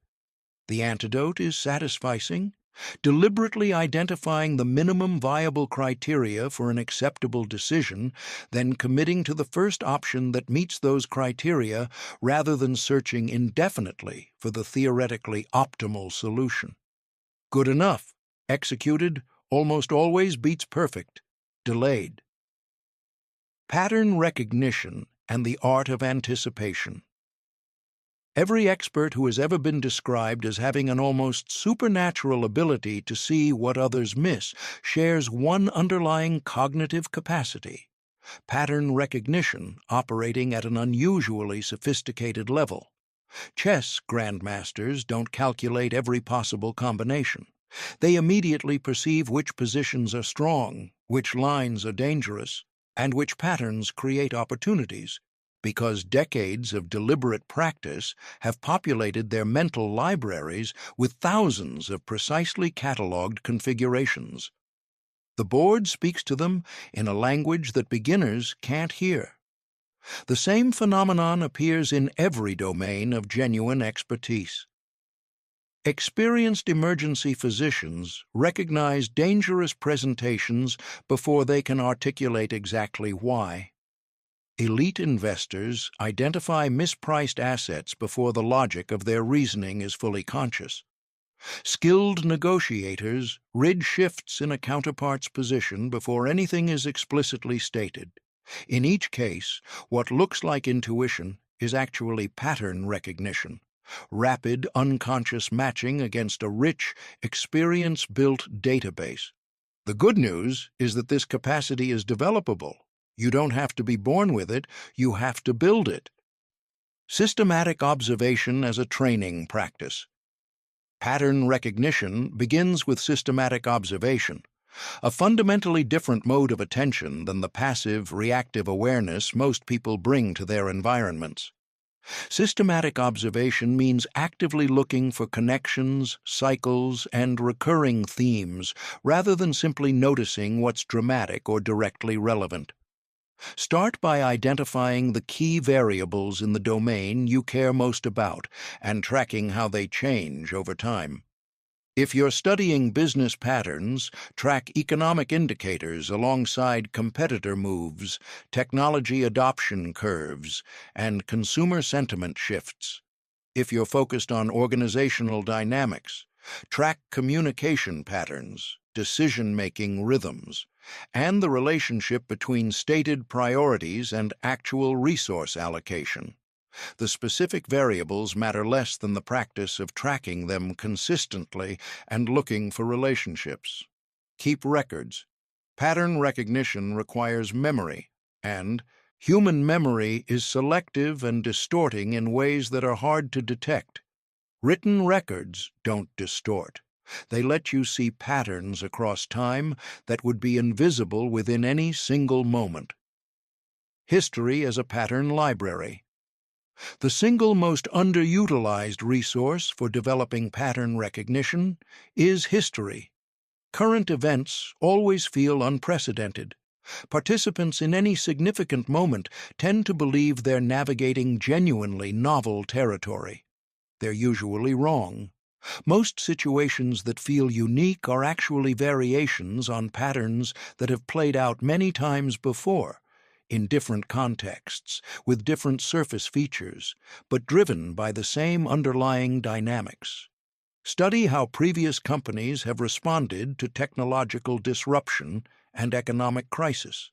The antidote is satisficing. Deliberately identifying the minimum viable criteria for an acceptable decision, then committing to the first option that meets those criteria rather than searching indefinitely for the theoretically optimal solution. Good enough, executed, almost always beats perfect, delayed. Pattern recognition and the art of anticipation. Every expert who has ever been described as having an almost supernatural ability to see what others miss shares one underlying cognitive capacity: pattern recognition operating at an unusually sophisticated level. Chess grandmasters don't calculate every possible combination. They immediately perceive which positions are strong, which lines are dangerous, and which patterns create opportunities, because decades of deliberate practice have populated their mental libraries with thousands of precisely catalogued configurations. The board speaks to them in a language that beginners can't hear. The same phenomenon appears in every domain of genuine expertise. Experienced emergency physicians recognize dangerous presentations before they can articulate exactly why. Elite investors identify mispriced assets before the logic of their reasoning is fully conscious. Skilled negotiators rid shifts in a counterpart's position before anything is explicitly stated. In each case, what looks like intuition is actually pattern recognition, rapid, unconscious matching against a rich, experience-built database. The good news is that this capacity is developable. You don't have to be born with it, you have to build it. Systematic observation as a training practice. Pattern recognition begins with systematic observation, a fundamentally different mode of attention than the passive, reactive awareness most people bring to their environments. Systematic observation means actively looking for connections, cycles, and recurring themes, rather than simply noticing what's dramatic or directly relevant. Start by identifying the key variables in the domain you care most about and tracking how they change over time. If you're studying business patterns, track economic indicators alongside competitor moves, technology adoption curves, and consumer sentiment shifts. If you're focused on organizational dynamics, track communication patterns, decision-making rhythms, and the relationship between stated priorities and actual resource allocation. The specific variables matter less than the practice of tracking them consistently and looking for relationships. Keep records. Pattern recognition requires memory, and human memory is selective and distorting in ways that are hard to detect. Written records don't distort. They let you see patterns across time that would be invisible within any single moment. History as a pattern library. The single most underutilized resource for developing pattern recognition is history. Current events always feel unprecedented. Participants in any significant moment tend to believe they're navigating genuinely novel territory. They're usually wrong. Most situations that feel unique are actually variations on patterns that have played out many times before, in different contexts, with different surface features, but driven by the same underlying dynamics. Study how previous companies have responded to technological disruption and economic crisis.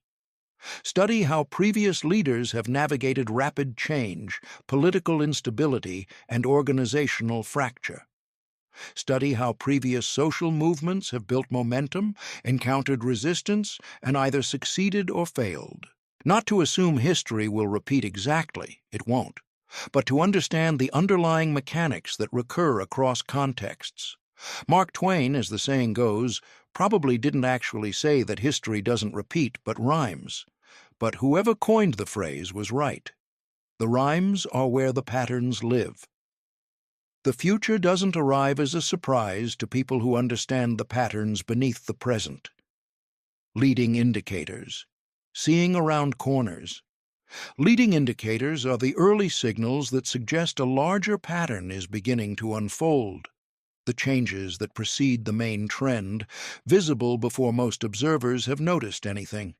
Study how previous leaders have navigated rapid change, political instability, and organizational fracture. Study how previous social movements have built momentum, encountered resistance, and either succeeded or failed. Not to assume history will repeat exactly, it won't, but to understand the underlying mechanics that recur across contexts. Mark Twain, as the saying goes, probably didn't actually say that history doesn't repeat but rhymes. But whoever coined the phrase was right. The rhymes are where the patterns live. The future doesn't arrive as a surprise to people who understand the patterns beneath the present. Leading indicators. Seeing around corners. Leading indicators are the early signals that suggest a larger pattern is beginning to unfold. The changes that precede the main trend, visible before most observers have noticed anything.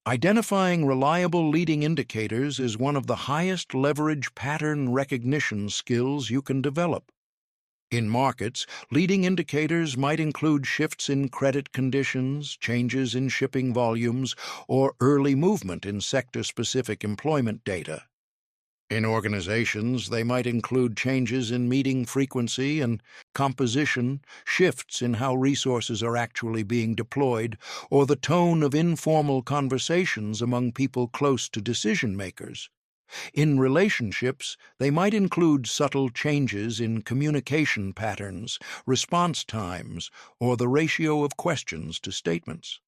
Identifying reliable leading indicators is one of the highest leverage pattern recognition skills you can develop. In markets, leading indicators might include shifts in credit conditions, changes in shipping volumes, or early movement in sector-specific employment data. In organizations, they might include changes in meeting frequency and composition, shifts in how resources are actually being deployed, or the tone of informal conversations among people close to decision-makers. In relationships, they might include subtle changes in communication patterns, response times, or the ratio of questions to statements.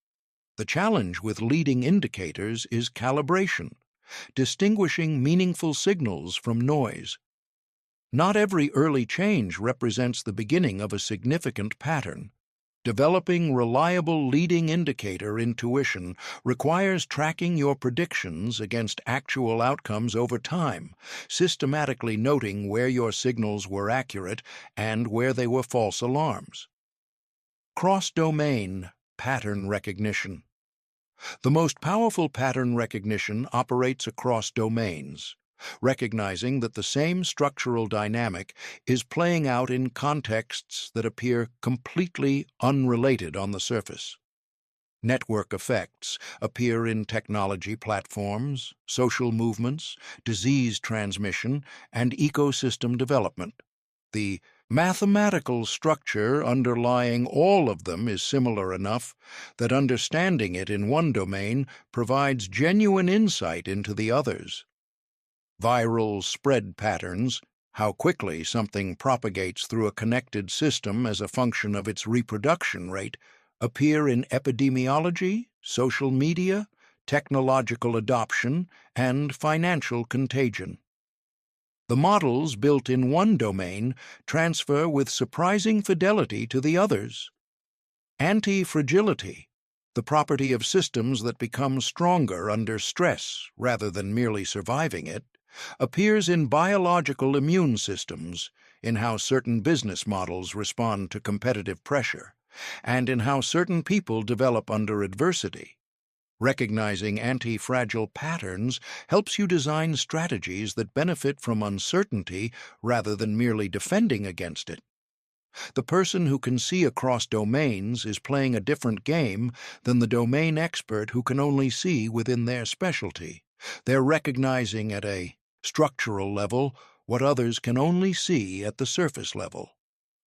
The challenge with leading indicators is calibration, distinguishing meaningful signals from noise. Not every early change represents the beginning of a significant pattern. Developing reliable leading indicator intuition requires tracking your predictions against actual outcomes over time, systematically noting where your signals were accurate and where they were false alarms. Cross-domain pattern recognition. The most powerful pattern recognition operates across domains, recognizing that the same structural dynamic is playing out in contexts that appear completely unrelated on the surface. Network effects appear in technology platforms, social movements, disease transmission, and ecosystem development. The mathematical structure underlying all of them is similar enough that understanding it in one domain provides genuine insight into the others. Viral spread patterns, how quickly something propagates through a connected system as a function of its reproduction rate, appear in epidemiology, social media, technological adoption, and financial contagion. The models built in one domain transfer with surprising fidelity to the others. Anti-fragility, the property of systems that become stronger under stress rather than merely surviving it, appears in biological immune systems, in how certain business models respond to competitive pressure, and in how certain people develop under adversity. Recognizing anti-fragile patterns helps you design strategies that benefit from uncertainty rather than merely defending against it. The person who can see across domains is playing a different game than the domain expert who can only see within their specialty. They're recognizing at a structural level what others can only see at the surface level.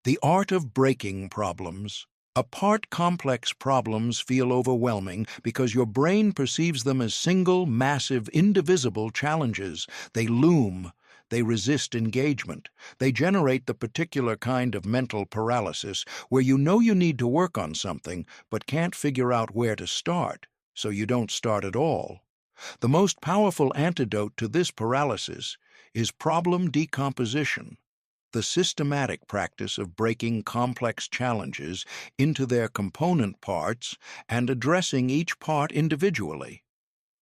The art of breaking problems. Apart complex problems feel overwhelming because your brain perceives them as single, massive, indivisible challenges. They loom. They resist engagement. They generate the particular kind of mental paralysis where you know you need to work on something but can't figure out where to start, so you don't start at all. The most powerful antidote to this paralysis is problem decomposition, the systematic practice of breaking complex challenges into their component parts and addressing each part individually.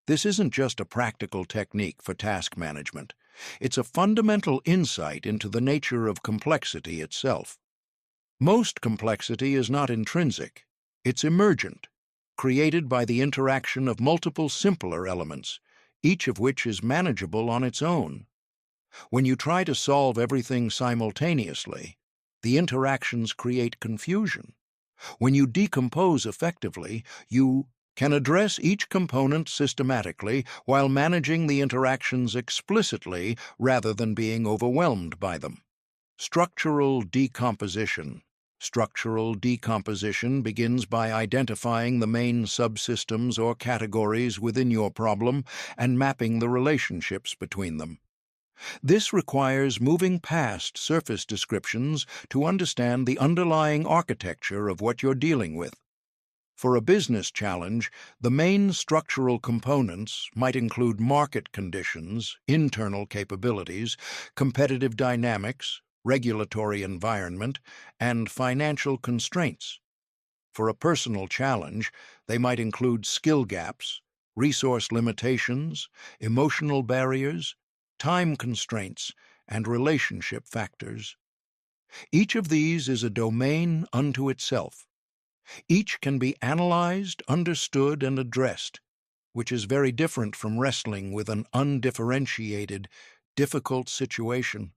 This isn't just a practical technique for task management. It's a fundamental insight into the nature of complexity itself. Most complexity is not intrinsic. It's emergent, created by the interaction of multiple simpler elements, each of which is manageable on its own. When you try to solve everything simultaneously, the interactions create confusion. When you decompose effectively, you can address each component systematically while managing the interactions explicitly rather than being overwhelmed by them. Structural decomposition. Structural decomposition begins by identifying the main subsystems or categories within your problem and mapping the relationships between them. This requires moving past surface descriptions to understand the underlying architecture of what you're dealing with. For a business challenge, the main structural components might include market conditions, internal capabilities, competitive dynamics, regulatory environment, and financial constraints. For a personal challenge, they might include skill gaps, resource limitations, emotional barriers, time constraints, and relationship factors. Each of these is a domain unto itself. Each can be analyzed, understood, and addressed, which is very different from wrestling with an undifferentiated, difficult situation.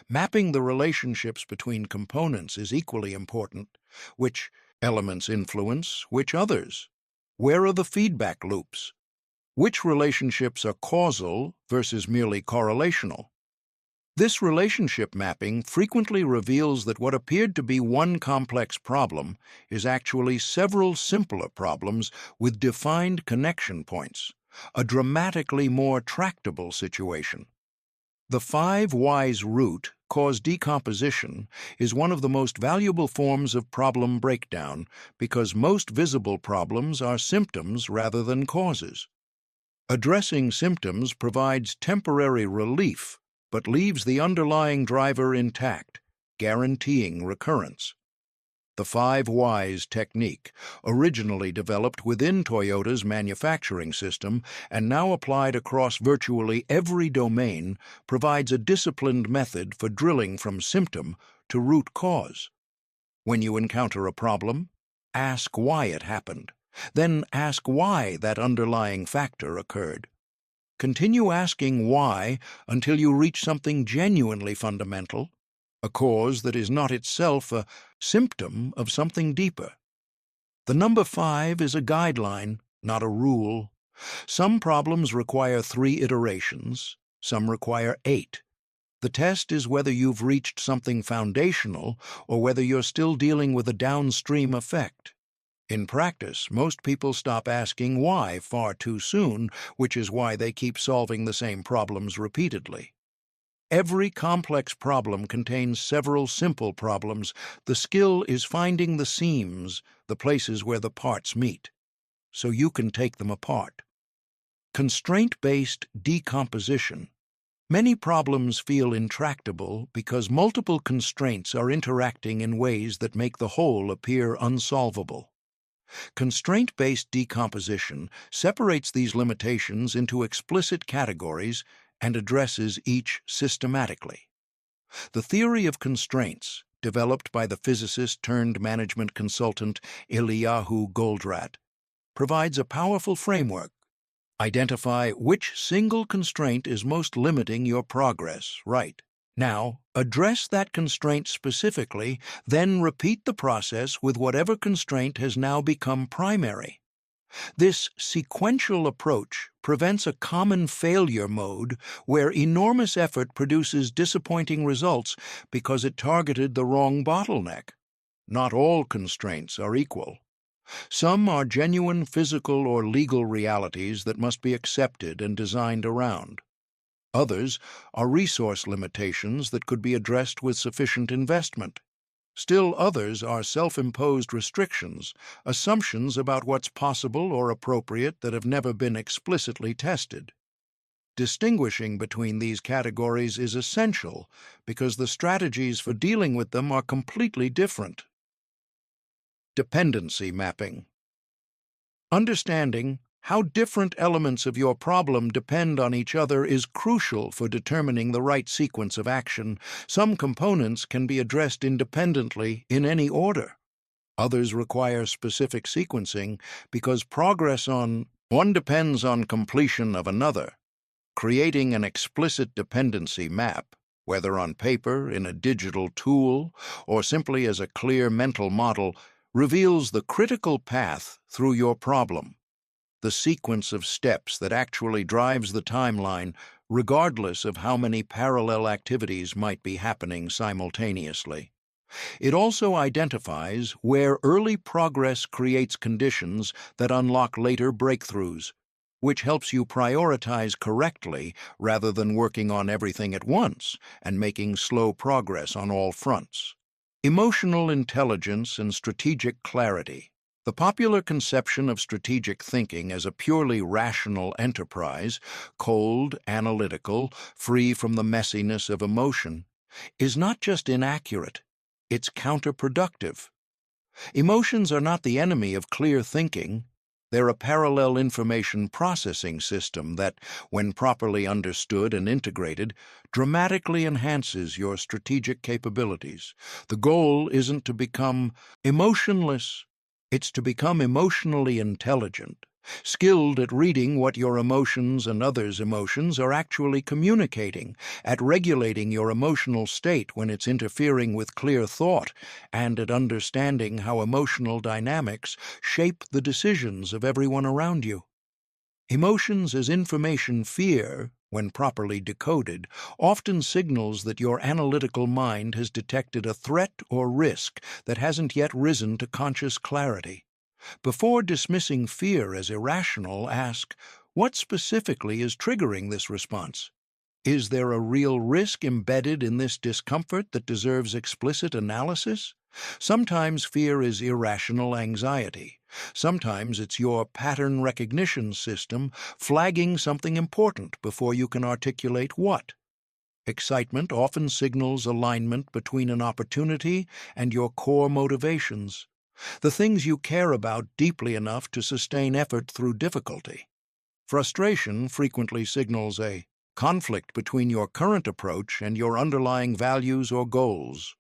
Mapping the relationships between components is equally important. Which elements influence which others? Where are the feedback loops? Which relationships are causal versus merely correlational? This relationship mapping frequently reveals that what appeared to be one complex problem is actually several simpler problems with defined connection points, a dramatically more tractable situation. The 5 whys root cause decomposition is one of the most valuable forms of problem breakdown because most visible problems are symptoms rather than causes. Addressing symptoms provides temporary relief but leaves the underlying driver intact, guaranteeing recurrence. The 5 whys technique, originally developed within Toyota's manufacturing system and now applied across virtually every domain, provides a disciplined method for drilling from symptom to root cause. When you encounter a problem, ask why it happened. Then ask why that underlying factor occurred. Continue asking why until you reach something genuinely fundamental, a cause that is not itself a symptom of something deeper. The number 5 is a guideline, not a rule. Some problems require 3 iterations, some require 8. The test is whether you've reached something foundational or whether you're still dealing with a downstream effect. In practice, most people stop asking why far too soon, which is why they keep solving the same problems repeatedly. Every complex problem contains several simple problems. The skill is finding the seams, the places where the parts meet, so you can take them apart. Constraint-based decomposition. Many problems feel intractable because multiple constraints are interacting in ways that make the whole appear unsolvable. Constraint-based decomposition separates these limitations into explicit categories and addresses each systematically. The theory of constraints, developed by the physicist turned management consultant Eliyahu Goldratt, provides a powerful framework. Identify which single constraint is most limiting your progress, right? Now, address that constraint specifically, then repeat the process with whatever constraint has now become primary. This sequential approach prevents a common failure mode where enormous effort produces disappointing results because it targeted the wrong bottleneck. Not all constraints are equal. Some are genuine physical or legal realities that must be accepted and designed around. Others are resource limitations that could be addressed with sufficient investment. Still others are self-imposed restrictions, assumptions about what's possible or appropriate that have never been explicitly tested. Distinguishing between these categories is essential because the strategies for dealing with them are completely different. Dependency mapping. Understanding how different elements of your problem depend on each other is crucial for determining the right sequence of action. Some components can be addressed independently in any order. Others require specific sequencing because progress on one depends on completion of another. Creating an explicit dependency map, whether on paper, in a digital tool, or simply as a clear mental model, reveals the critical path through your problem. The sequence of steps that actually drives the timeline, regardless of how many parallel activities might be happening simultaneously. It also identifies where early progress creates conditions that unlock later breakthroughs, which helps you prioritize correctly rather than working on everything at once and making slow progress on all fronts. Emotional intelligence and strategic clarity. The popular conception of strategic thinking as a purely rational enterprise, cold, analytical, free from the messiness of emotion, is not just inaccurate, it's counterproductive. Emotions are not the enemy of clear thinking. They're a parallel information processing system that, when properly understood and integrated, dramatically enhances your strategic capabilities. The goal isn't to become emotionless. It's to become emotionally intelligent, skilled at reading what your emotions and others' emotions are actually communicating, at regulating your emotional state when it's interfering with clear thought, and at understanding how emotional dynamics shape the decisions of everyone around you. Emotions as information fear, when properly decoded, often signals that your analytical mind has detected a threat or risk that hasn't yet risen to conscious clarity. Before dismissing fear as irrational, ask, what specifically is triggering this response? Is there a real risk embedded in this discomfort that deserves explicit analysis? Sometimes fear is irrational anxiety. Sometimes it's your pattern recognition system flagging something important before you can articulate what. Excitement often signals alignment between an opportunity and your core motivations, the things you care about deeply enough to sustain effort through difficulty. Frustration frequently signals a conflict between your current approach and your underlying values or goals.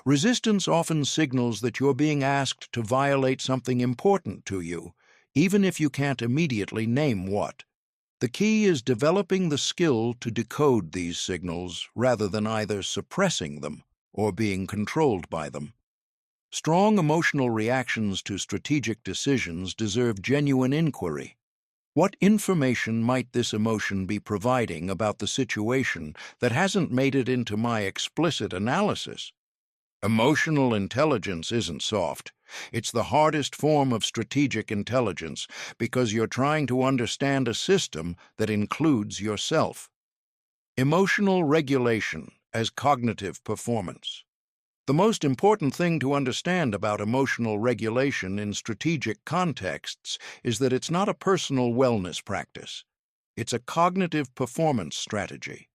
Resistance often signals that you're being asked to violate something important to you, even if you can't immediately name what. The key is developing the skill to decode these signals rather than either suppressing them or being controlled by them. Strong emotional reactions to strategic decisions deserve genuine inquiry. What information might this emotion be providing about the situation that hasn't made it into my explicit analysis? Emotional intelligence isn't soft. It's the hardest form of strategic intelligence because you're trying to understand a system that includes yourself. Emotional regulation as cognitive performance. The most important thing to understand about emotional regulation in strategic contexts is that it's not a personal wellness practice. It's a cognitive performance strategy.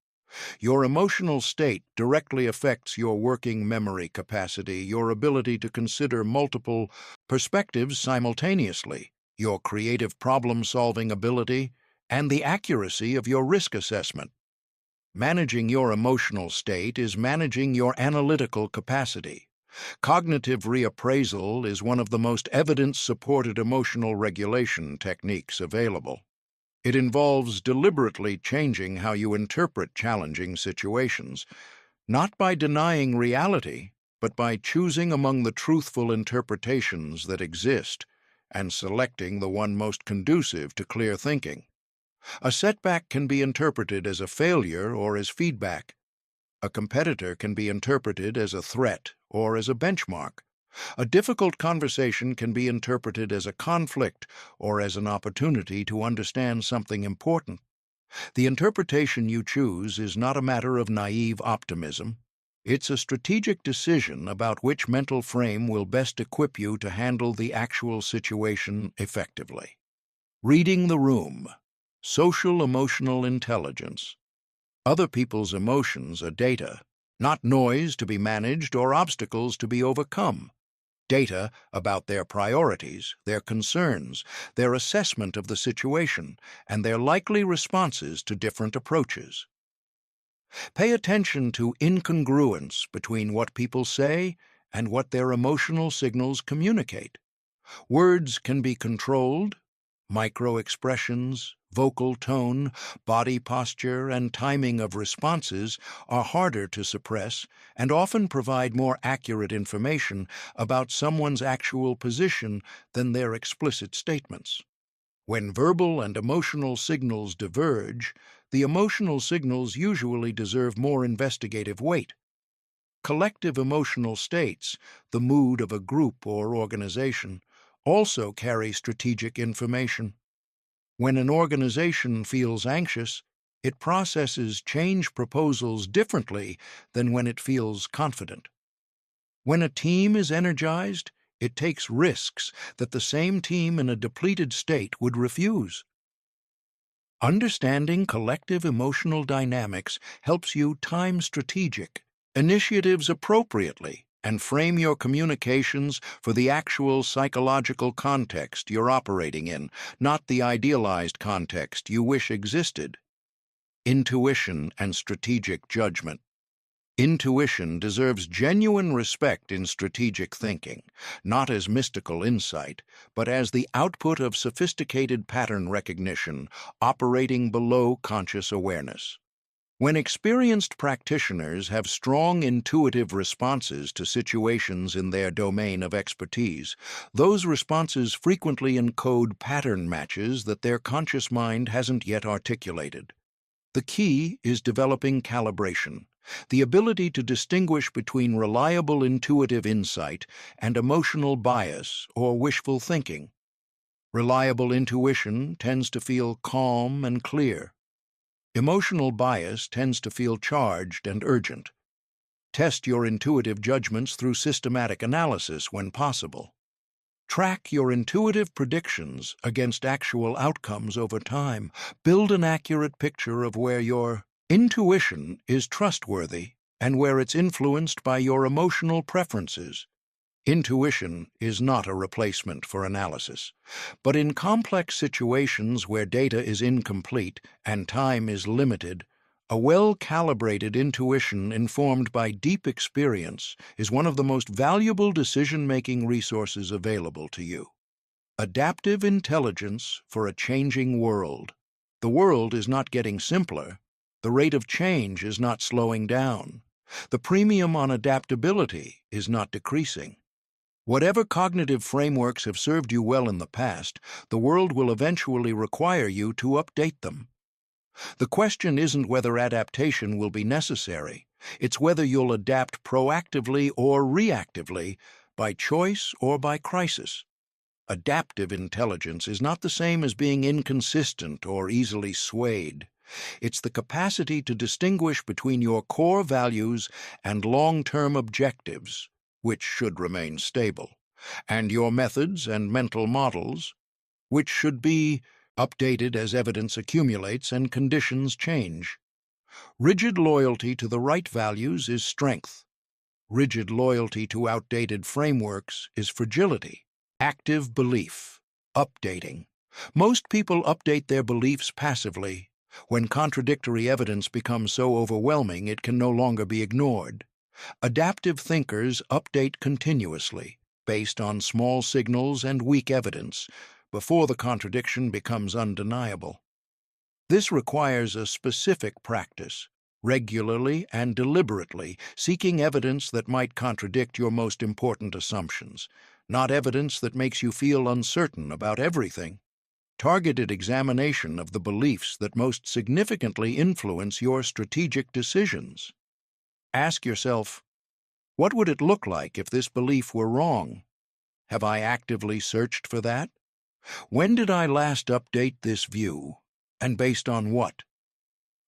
Your emotional state directly affects your working memory capacity, your ability to consider multiple perspectives simultaneously, your creative problem-solving ability, and the accuracy of your risk assessment. Managing your emotional state is managing your analytical capacity. Cognitive reappraisal is one of the most evidence-supported emotional regulation techniques available. It involves deliberately changing how you interpret challenging situations, not by denying reality, but by choosing among the truthful interpretations that exist and selecting the one most conducive to clear thinking. A setback can be interpreted as a failure or as feedback. A competitor can be interpreted as a threat or as a benchmark. A difficult conversation can be interpreted as a conflict or as an opportunity to understand something important. The interpretation you choose is not a matter of naive optimism. It's a strategic decision about which mental frame will best equip you to handle the actual situation effectively. Reading the room. Social emotional intelligence. Other people's emotions are data, not noise to be managed or obstacles to be overcome. Data about their priorities, their concerns, their assessment of the situation, and their likely responses to different approaches. Pay attention to incongruence between what people say and what their emotional signals communicate. Words can be controlled. Micro-expressions, vocal tone, body posture, and timing of responses are harder to suppress and often provide more accurate information about someone's actual position than their explicit statements. When verbal and emotional signals diverge, the emotional signals usually deserve more investigative weight. Collective emotional states, the mood of a group or organization, also carry strategic information. When an organization feels anxious, it processes change proposals differently than when it feels confident. When a team is energized, it takes risks that the same team in a depleted state would refuse. Understanding collective emotional dynamics helps you time strategic initiatives appropriately and frame your communications for the actual psychological context you're operating in, not the idealized context you wish existed. Intuition and strategic judgment. Intuition deserves genuine respect in strategic thinking, not as mystical insight, but as the output of sophisticated pattern recognition operating below conscious awareness. When experienced practitioners have strong intuitive responses to situations in their domain of expertise, those responses frequently encode pattern matches that their conscious mind hasn't yet articulated. The key is developing calibration, the ability to distinguish between reliable intuitive insight and emotional bias or wishful thinking. Reliable intuition tends to feel calm and clear. Emotional bias tends to feel charged and urgent. Test your intuitive judgments through systematic analysis when possible. Track your intuitive predictions against actual outcomes over time. Build an accurate picture of where your intuition is trustworthy and where it's influenced by your emotional preferences. Intuition is not a replacement for analysis, but in complex situations where data is incomplete and time is limited, a well-calibrated intuition informed by deep experience is one of the most valuable decision-making resources available to you. Adaptive intelligence for a changing world. The world is not getting simpler. The rate of change is not slowing down. The premium on adaptability is not decreasing. Whatever cognitive frameworks have served you well in the past, the world will eventually require you to update them. The question isn't whether adaptation will be necessary, it's whether you'll adapt proactively or reactively, by choice or by crisis. Adaptive intelligence is not the same as being inconsistent or easily swayed. It's the capacity to distinguish between your core values and long-term objectives, which should remain stable, and your methods and mental models, which should be updated as evidence accumulates and conditions change. Rigid loyalty to the right values is strength. Rigid loyalty to outdated frameworks is fragility. Active belief. Updating. Most people update their beliefs passively, When contradictory evidence becomes so overwhelming it can no longer be ignored. Adaptive thinkers update continuously, based on small signals and weak evidence, before the contradiction becomes undeniable. This requires a specific practice, regularly and deliberately seeking evidence that might contradict your most important assumptions, not evidence that makes you feel uncertain about everything. Targeted examination of the beliefs that most significantly influence your strategic decisions. Ask yourself, what would it look like if this belief were wrong? Have I actively searched for that? When did I last update this view? And based on what?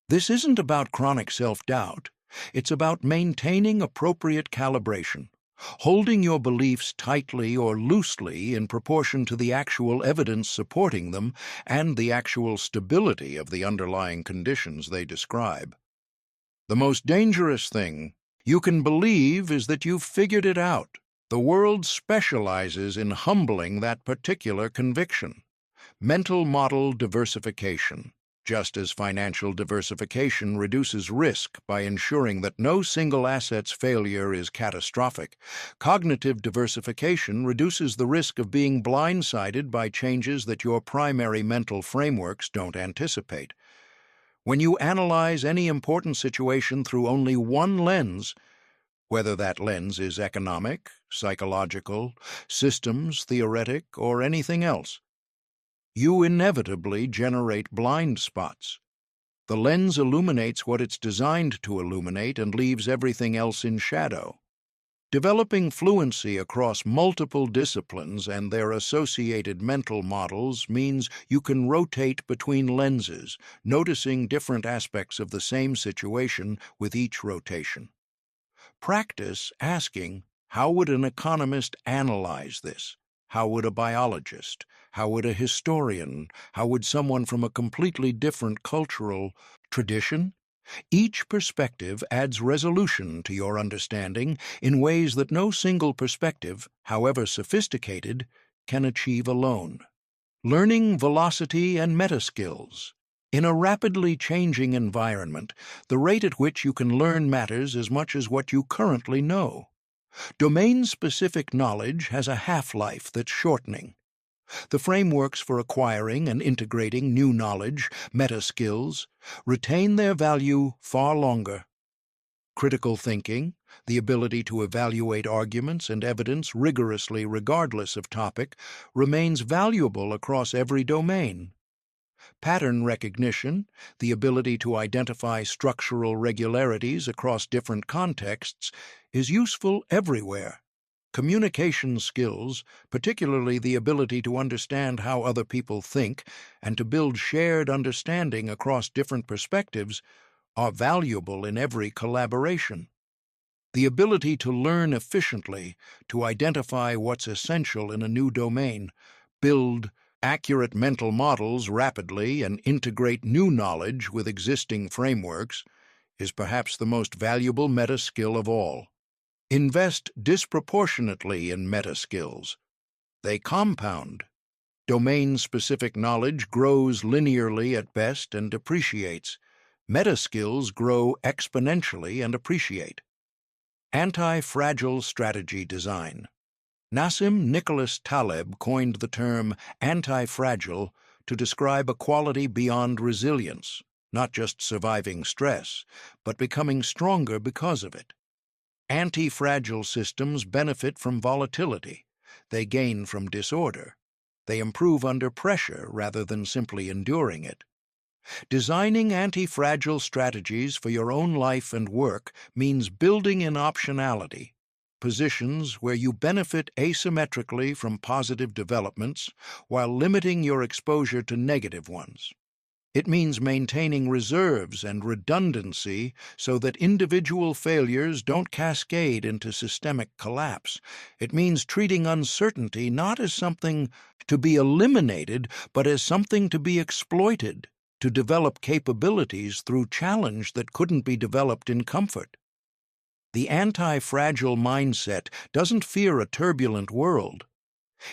This isn't about chronic self-doubt. It's about maintaining appropriate calibration, holding your beliefs tightly or loosely in proportion to the actual evidence supporting them and the actual stability of the underlying conditions they describe. The most dangerous thing you can believe is that you've figured it out. The world specializes in humbling that particular conviction. Mental model diversification. Just as financial diversification reduces risk by ensuring that no single asset's failure is catastrophic, cognitive diversification reduces the risk of being blindsided by changes that your primary mental frameworks don't anticipate. When you analyze any important situation through only one lens, whether that lens is economic, psychological, systems, theoretic, or anything else, you inevitably generate blind spots. The lens illuminates what it's designed to illuminate and leaves everything else in shadow. Developing fluency across multiple disciplines and their associated mental models means you can rotate between lenses, noticing different aspects of the same situation with each rotation. Practice asking, how would an economist analyze this? How would a biologist? How would a historian? How would someone from a completely different cultural tradition? Each perspective adds resolution to your understanding in ways that no single perspective, however sophisticated, can achieve alone. Learning velocity and meta skills. In a rapidly changing environment, the rate at which you can learn matters as much as what you currently know. Domain-specific knowledge has a half-life that's shortening. The frameworks for acquiring and integrating new knowledge, meta skills, retain their value far longer. Critical thinking, the ability to evaluate arguments and evidence rigorously regardless of topic, remains valuable across every domain. Pattern recognition, the ability to identify structural regularities across different contexts, is useful everywhere. Communication skills, particularly the ability to understand how other people think and to build shared understanding across different perspectives, are valuable in every collaboration. The ability to learn efficiently, to identify what's essential in a new domain, build accurate mental models rapidly, and integrate new knowledge with existing frameworks, is perhaps the most valuable meta skill of all. Invest disproportionately in meta skills. They compound. Domain-specific knowledge grows linearly at best and depreciates. Meta skills grow exponentially and appreciate. Anti-fragile strategy design. Nassim Nicholas Taleb coined the term anti-fragile to describe a quality beyond resilience, not just surviving stress, but becoming stronger because of it. Anti-fragile systems benefit from volatility. They gain from disorder. They improve under pressure rather than simply enduring it. Designing anti-fragile strategies for your own life and work means building in optionality, positions where you benefit asymmetrically from positive developments while limiting your exposure to negative ones. It means maintaining reserves and redundancy so that individual failures don't cascade into systemic collapse. It means treating uncertainty not as something to be eliminated, but as something to be exploited, to develop capabilities through challenge that couldn't be developed in comfort. The anti-fragile mindset doesn't fear a turbulent world.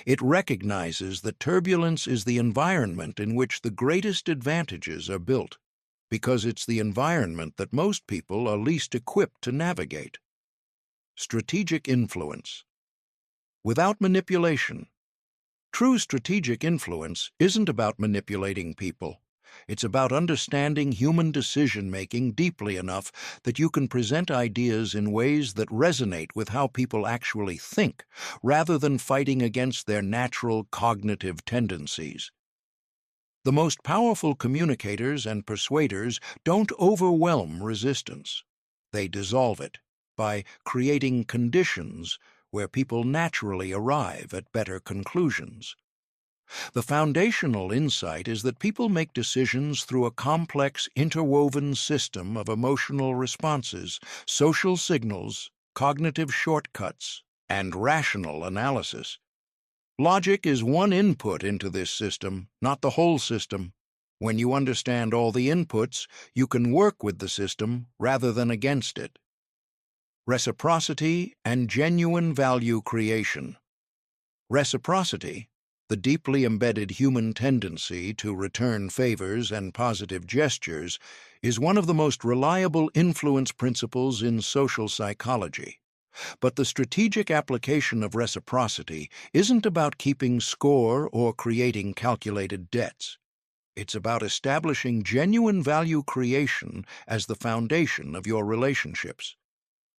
It recognizes that turbulence is the environment in which the greatest advantages are built. because it's the environment that most people are least equipped to navigate. Strategic influence. Without manipulation. True strategic influence isn't about manipulating people. It's about understanding human decision-making deeply enough that you can present ideas in ways that resonate with how people actually think, rather than fighting against their natural cognitive tendencies. The most powerful communicators and persuaders don't overwhelm resistance. They dissolve it by creating conditions where people naturally arrive at better conclusions. The foundational insight is that people make decisions through a complex, interwoven system of emotional responses, social signals, cognitive shortcuts, and rational analysis. Logic is one input into this system, not the whole system. When you understand all the inputs, you can work with the system rather than against it. Reciprocity and genuine value creation. Reciprocity, the deeply embedded human tendency to return favors and positive gestures, is one of the most reliable influence principles in social psychology. But the strategic application of reciprocity isn't about keeping score or creating calculated debts. It's about establishing genuine value creation as the foundation of your relationships.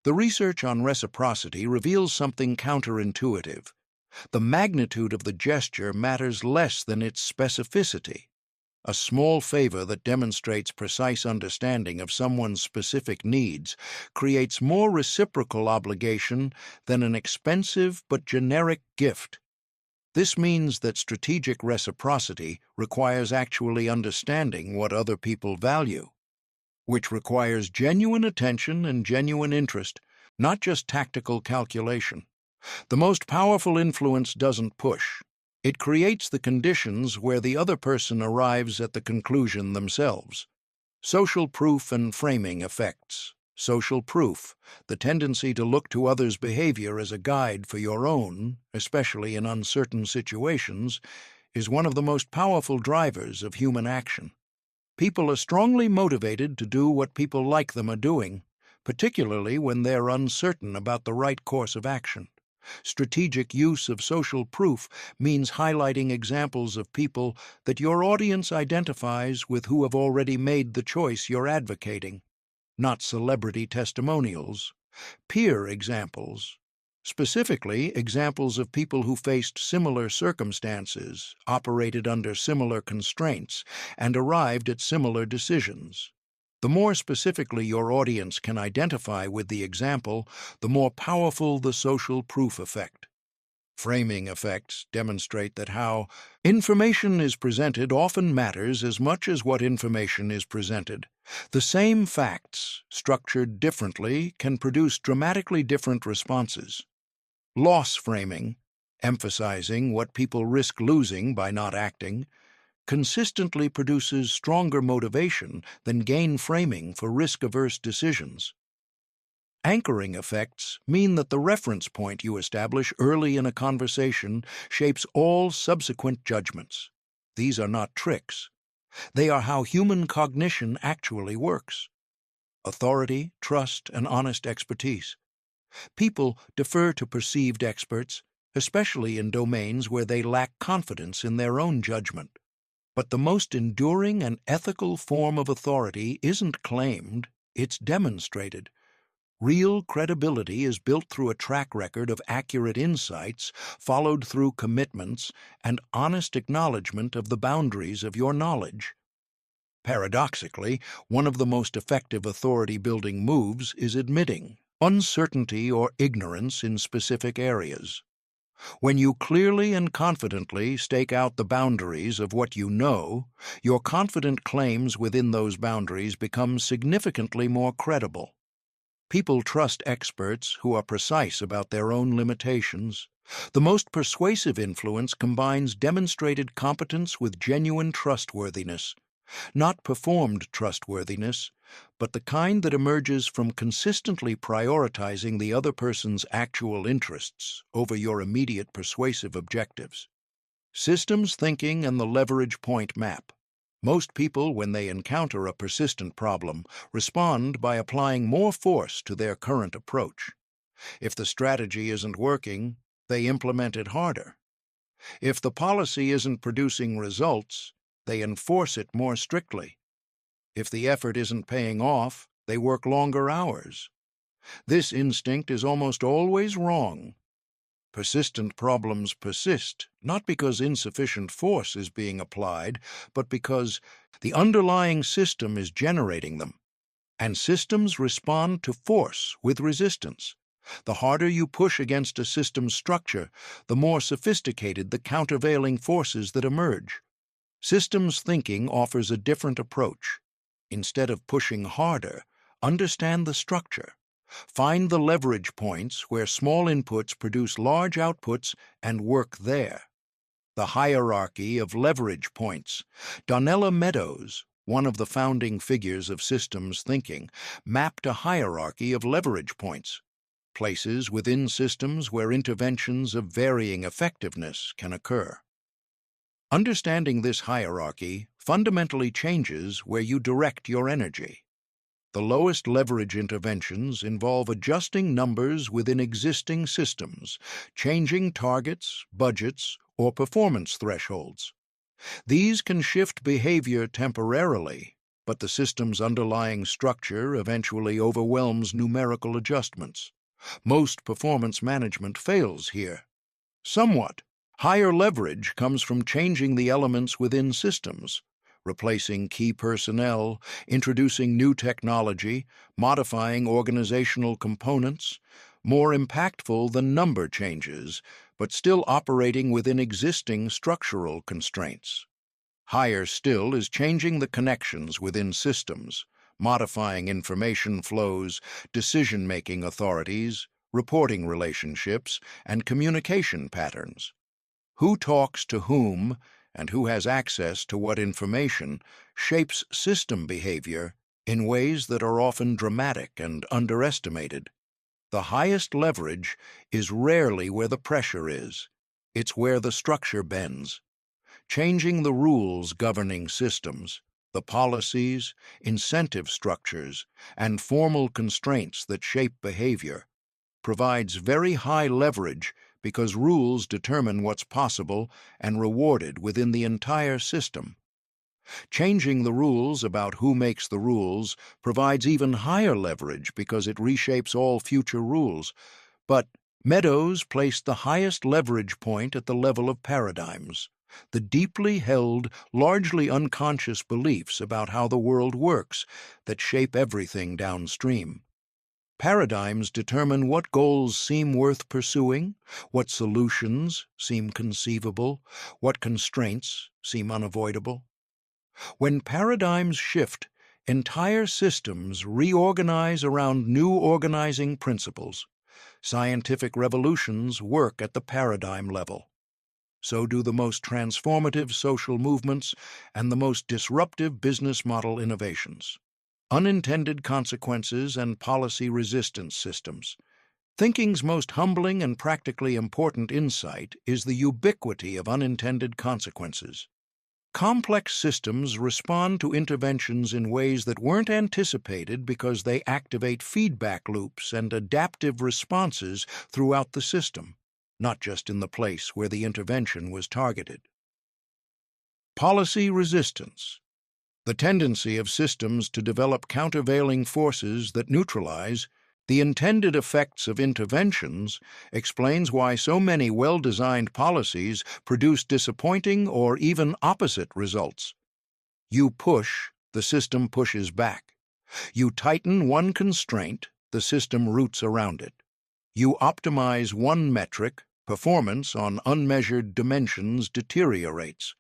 The research on reciprocity reveals something counterintuitive. The magnitude of the gesture matters less than its specificity. A small favor that demonstrates precise understanding of someone's specific needs creates more reciprocal obligation than an expensive but generic gift. This means that strategic reciprocity requires actually understanding what other people value, which requires genuine attention and genuine interest, not just tactical calculation. The most powerful influence doesn't push. It creates the conditions where the other person arrives at the conclusion themselves. Social proof and framing effects. Social proof, the tendency to look to others' behavior as a guide for your own, especially in uncertain situations, is one of the most powerful drivers of human action. People are strongly motivated to do what people like them are doing, particularly when they're uncertain about the right course of action. Strategic use of social proof means highlighting examples of people that your audience identifies with who have already made the choice you're advocating, not celebrity testimonials, peer examples. Specifically, examples of people who faced similar circumstances, operated under similar constraints, and arrived at similar decisions. The more specifically your audience can identify with the example, the more powerful the social proof effect. Framing effects demonstrate that how information is presented often matters as much as what information is presented. The same facts, structured differently, can produce dramatically different responses. Loss framing, emphasizing what people risk losing by not acting, consistently produces stronger motivation than gain framing for risk-averse decisions. Anchoring effects mean that the reference point you establish early in a conversation shapes all subsequent judgments. These are not tricks. They are how human cognition actually works. Authority, trust, and honest expertise. People defer to perceived experts, especially in domains where they lack confidence in their own judgment. But the most enduring and ethical form of authority isn't claimed, it's demonstrated. Real credibility is built through a track record of accurate insights, followed through commitments, and honest acknowledgement of the boundaries of your knowledge. Paradoxically, one of the most effective authority-building moves is admitting uncertainty or ignorance in specific areas. When you clearly and confidently stake out the boundaries of what you know, your confident claims within those boundaries become significantly more credible. People trust experts who are precise about their own limitations. The most persuasive influence combines demonstrated competence with genuine trustworthiness. Not performed trustworthiness, but the kind that emerges from consistently prioritizing the other person's actual interests over your immediate persuasive objectives. Systems thinking and the leverage point map. Most people, when they encounter a persistent problem, respond by applying more force to their current approach. If the strategy isn't working, they implement it harder. If the policy isn't producing results, they enforce it more strictly. If the effort isn't paying off, they work longer hours. This instinct is almost always wrong. Persistent problems persist, not because insufficient force is being applied, but because the underlying system is generating them. And systems respond to force with resistance. The harder you push against a system's structure, the more sophisticated the countervailing forces that emerge. Systems thinking offers a different approach. Instead of pushing harder, understand the structure. Find the leverage points where small inputs produce large outputs and work there. The hierarchy of leverage points. Donella Meadows, one of the founding figures of systems thinking, mapped a hierarchy of leverage points, places within systems where interventions of varying effectiveness can occur. Understanding this hierarchy fundamentally changes where you direct your energy. The lowest leverage interventions involve adjusting numbers within existing systems, changing targets, budgets, or performance thresholds. These can shift behavior temporarily, but the system's underlying structure eventually overwhelms numerical adjustments. Most performance management fails here. Somewhat. Higher leverage comes from changing the elements within systems, replacing key personnel, introducing new technology, modifying organizational components, more impactful than number changes, but still operating within existing structural constraints. Higher still is changing the connections within systems, modifying information flows, decision-making authorities, reporting relationships, and communication patterns. Who talks to whom and who has access to what information shapes system behavior in ways that are often dramatic and underestimated. The highest leverage is rarely where the pressure is. It's where the structure bends. Changing the rules governing systems, the policies, incentive structures, and formal constraints that shape behavior, provides very high leverage because rules determine what's possible and rewarded within the entire system. Changing the rules about who makes the rules provides even higher leverage because it reshapes all future rules. But Meadows placed the highest leverage point at the level of paradigms, the deeply held, largely unconscious beliefs about how the world works that shape everything downstream. Paradigms determine what goals seem worth pursuing, what solutions seem conceivable, what constraints seem unavoidable. When paradigms shift, entire systems reorganize around new organizing principles. Scientific revolutions work at the paradigm level. So do the most transformative social movements and the most disruptive business model innovations. Unintended consequences and policy resistance systems. Thinking's most humbling and practically important insight is the ubiquity of unintended consequences. Complex systems respond to interventions in ways that weren't anticipated because they activate feedback loops and adaptive responses throughout the system, not just in the place where the intervention was targeted. Policy resistance. The tendency of systems to develop countervailing forces that neutralize the intended effects of interventions explains why so many well-designed policies produce disappointing or even opposite results. You push, the system pushes back. You tighten one constraint, the system roots around it. You optimize one metric, performance on unmeasured dimensions deteriorates.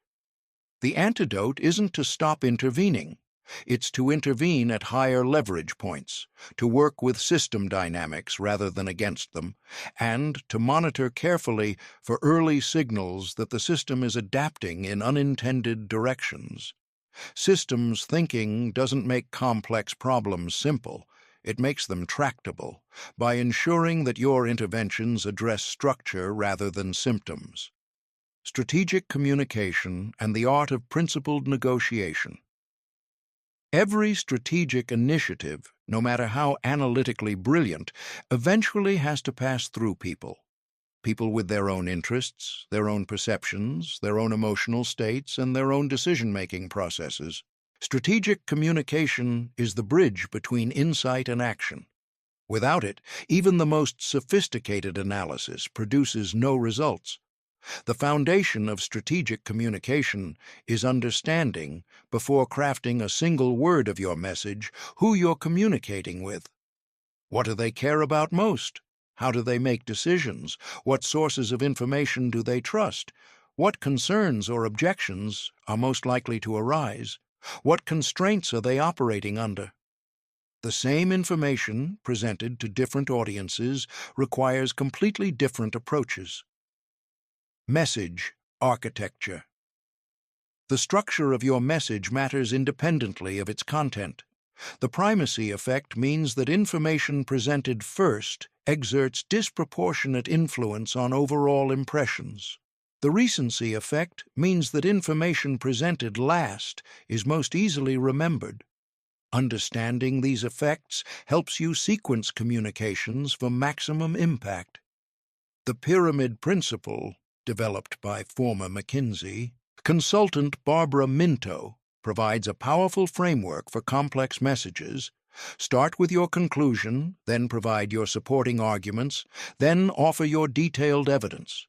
The antidote isn't to stop intervening. It's to intervene at higher leverage points, to work with system dynamics rather than against them, and to monitor carefully for early signals that the system is adapting in unintended directions. Systems thinking doesn't make complex problems simple. It makes them tractable by ensuring that your interventions address structure rather than symptoms. Strategic communication and the art of principled negotiation. Every strategic initiative, no matter how analytically brilliant, eventually has to pass through people. People with their own interests, their own perceptions, their own emotional states, and their own decision-making processes. Strategic communication is the bridge between insight and action. Without it, even the most sophisticated analysis produces no results. The foundation of strategic communication is understanding, before crafting a single word of your message, who you're communicating with. What do they care about most? How do they make decisions? What sources of information do they trust? What concerns or objections are most likely to arise? What constraints are they operating under? The same information presented to different audiences requires completely different approaches. Message architecture. The structure of your message matters independently of its content. The primacy effect means that information presented first exerts disproportionate influence on overall impressions. The recency effect means that information presented last is most easily remembered. Understanding these effects helps you sequence communications for maximum impact. The pyramid principle, developed by former McKinsey consultant Barbara Minto, provides a powerful framework for complex messages. Start with your conclusion, then provide your supporting arguments, then offer your detailed evidence.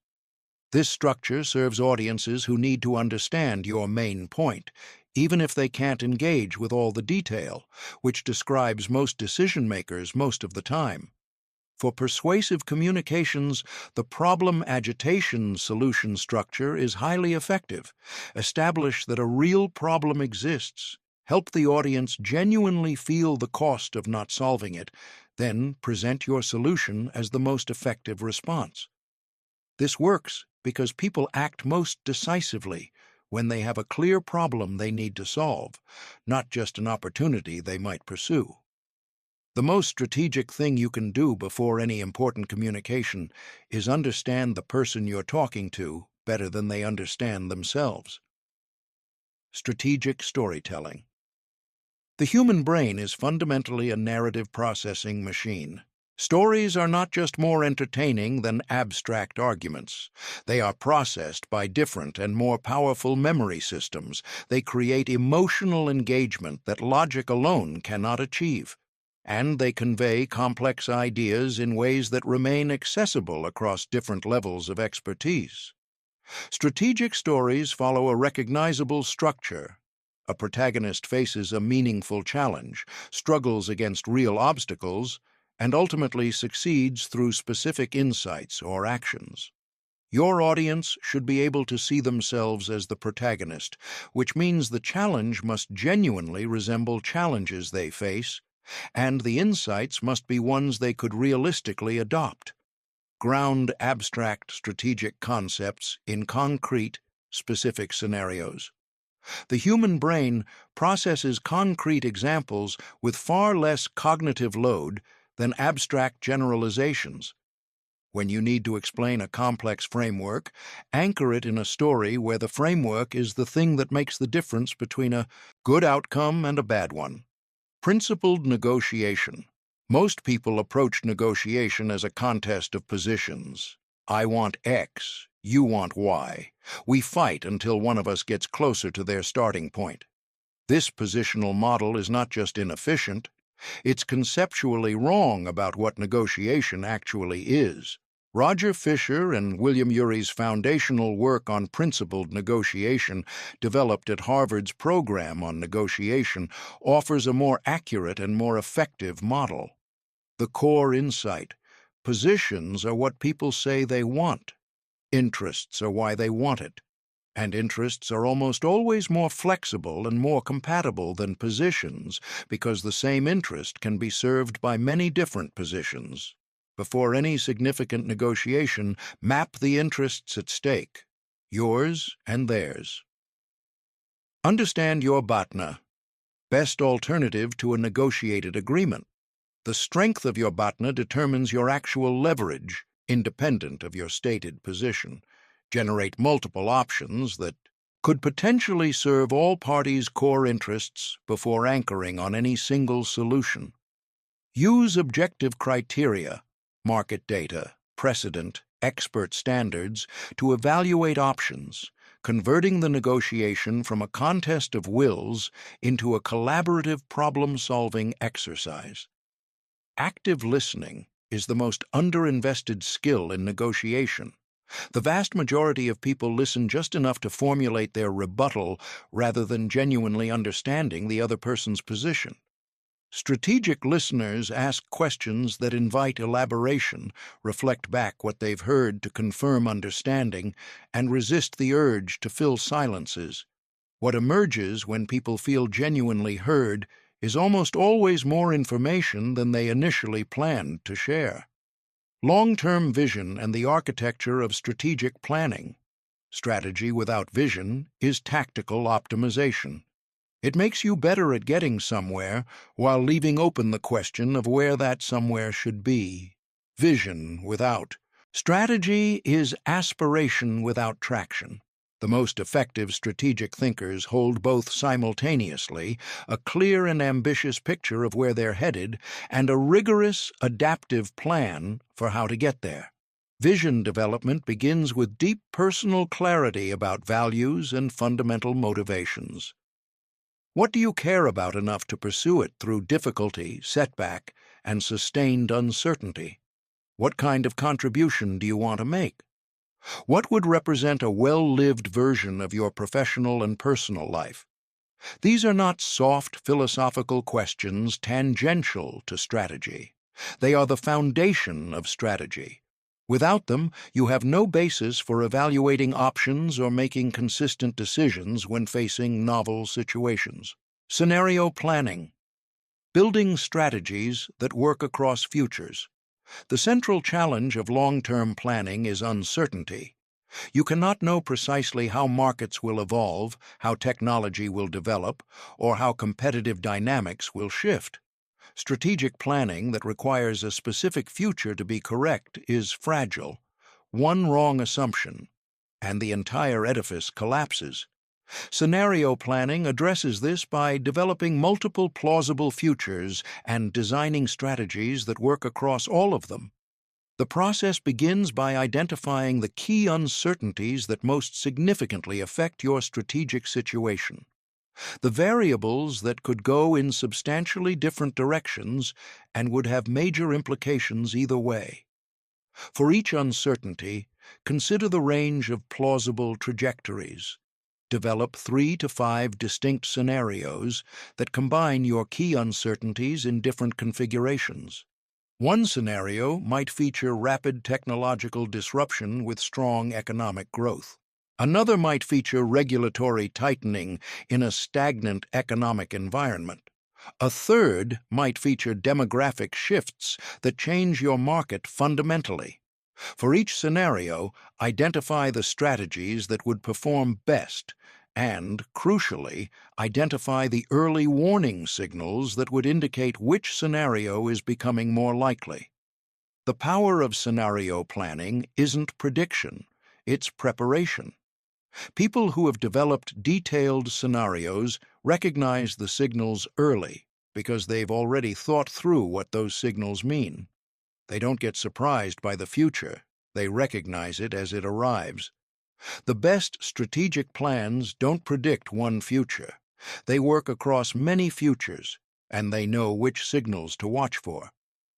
This structure serves audiences who need to understand your main point, even if they can't engage with all the detail, which describes most decision-makers most of the time. For persuasive communications, the problem agitation solution structure is highly effective. Establish that a real problem exists. Help the audience genuinely feel the cost of not solving it. Then present your solution as the most effective response. This works because people act most decisively when they have a clear problem they need to solve, not just an opportunity they might pursue. The most strategic thing you can do before any important communication is understand the person you're talking to better than they understand themselves. Strategic storytelling. The human brain is fundamentally a narrative processing machine. Stories are not just more entertaining than abstract arguments. They are processed by different and more powerful memory systems. They create emotional engagement that logic alone cannot achieve. And they convey complex ideas in ways that remain accessible across different levels of expertise. Strategic stories follow a recognizable structure. A protagonist faces a meaningful challenge, struggles against real obstacles, and ultimately succeeds through specific insights or actions. Your audience should be able to see themselves as the protagonist, which means the challenge must genuinely resemble challenges they face, and the insights must be ones they could realistically adopt. Ground abstract strategic concepts in concrete, specific scenarios. The human brain processes concrete examples with far less cognitive load than abstract generalizations. When you need to explain a complex framework, anchor it in a story where the framework is the thing that makes the difference between a good outcome and a bad one. Principled negotiation. Most people approach negotiation as a contest of positions. I want X, you want Y. We fight until one of us gets closer to their starting point. This positional model is not just inefficient, it's conceptually wrong about what negotiation actually is. Roger Fisher and William Urey's foundational work on principled negotiation, developed at Harvard's program on negotiation, offers a more accurate and more effective model. The core insight: positions are what people say they want. Interests are why they want it. And interests are almost always more flexible and more compatible than positions, because the same interest can be served by many different positions. Before any significant negotiation, map the interests at stake, yours and theirs. Understand your BATNA, best alternative to a negotiated agreement. The strength of your BATNA determines your actual leverage, independent of your stated position. generate multiple options that could potentially serve all parties' core interests before anchoring on any single solution. Use objective criteria, market data, precedent, expert standards to evaluate options, converting the negotiation from a contest of wills into a collaborative problem-solving exercise. Active listening is the most underinvested skill in negotiation. The vast majority of people listen just enough to formulate their rebuttal rather than genuinely understanding the other person's position. Strategic listeners ask questions that invite elaboration, reflect back what they've heard to confirm understanding, and resist the urge to fill silences. What emerges when people feel genuinely heard is almost always more information than they initially planned to share. Long-term vision and the architecture of strategic planning. Strategy without vision is tactical optimization. It makes you better at getting somewhere while leaving open the question of where that somewhere should be. Vision without. Strategy is aspiration without traction. The most effective strategic thinkers hold both simultaneously, a clear and ambitious picture of where they're headed and a rigorous, adaptive plan for how to get there. Vision development begins with deep personal clarity about values and fundamental motivations. What do you care about enough to pursue it through difficulty, setback, and sustained uncertainty? What kind of contribution do you want to make? What would represent a well-lived version of your professional and personal life? These are not soft philosophical questions tangential to strategy. They are the foundation of strategy. Without them, you have no basis for evaluating options or making consistent decisions when facing novel situations. Scenario planning. Building strategies that work across futures. The central challenge of long-term planning is uncertainty. You cannot know precisely how markets will evolve, how technology will develop, or how competitive dynamics will shift. Strategic planning that requires a specific future to be correct is fragile. One wrong assumption, and the entire edifice collapses. Scenario planning addresses this by developing multiple plausible futures and designing strategies that work across all of them. The process begins by identifying the key uncertainties that most significantly affect your strategic situation. The variables that could go in substantially different directions and would have major implications either way. For each uncertainty, consider the range of plausible trajectories. Develop 3 to 5 distinct scenarios that combine your key uncertainties in different configurations. One scenario might feature rapid technological disruption with strong economic growth. Another might feature regulatory tightening in a stagnant economic environment. A third might feature demographic shifts that change your market fundamentally. For each scenario, identify the strategies that would perform best and, crucially, identify the early warning signals that would indicate which scenario is becoming more likely. The power of scenario planning isn't prediction, it's preparation. People who have developed detailed scenarios recognize the signals early because they've already thought through what those signals mean. They don't get surprised by the future, they recognize it as it arrives. The best strategic plans don't predict one future. They work across many futures, and they know which signals to watch for.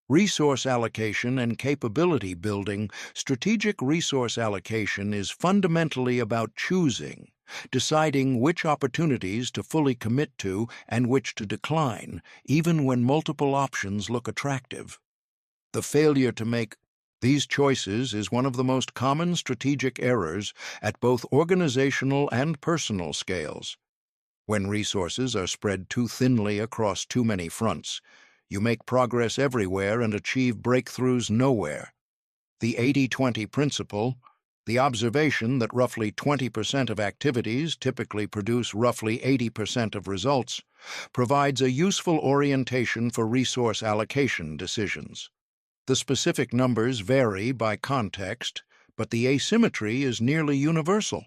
Resource allocation and capability building. Strategic resource allocation is fundamentally about choosing, deciding which opportunities to fully commit to and which to decline, even when multiple options look attractive. The failure to make these choices is one of the most common strategic errors at both organizational and personal scales. When resources are spread too thinly across too many fronts, you make progress everywhere and achieve breakthroughs nowhere. The 80-20 principle, the observation that roughly 20% of activities typically produce roughly 80% of results, provides a useful orientation for resource allocation decisions. The specific numbers vary by context, but the asymmetry is nearly universal.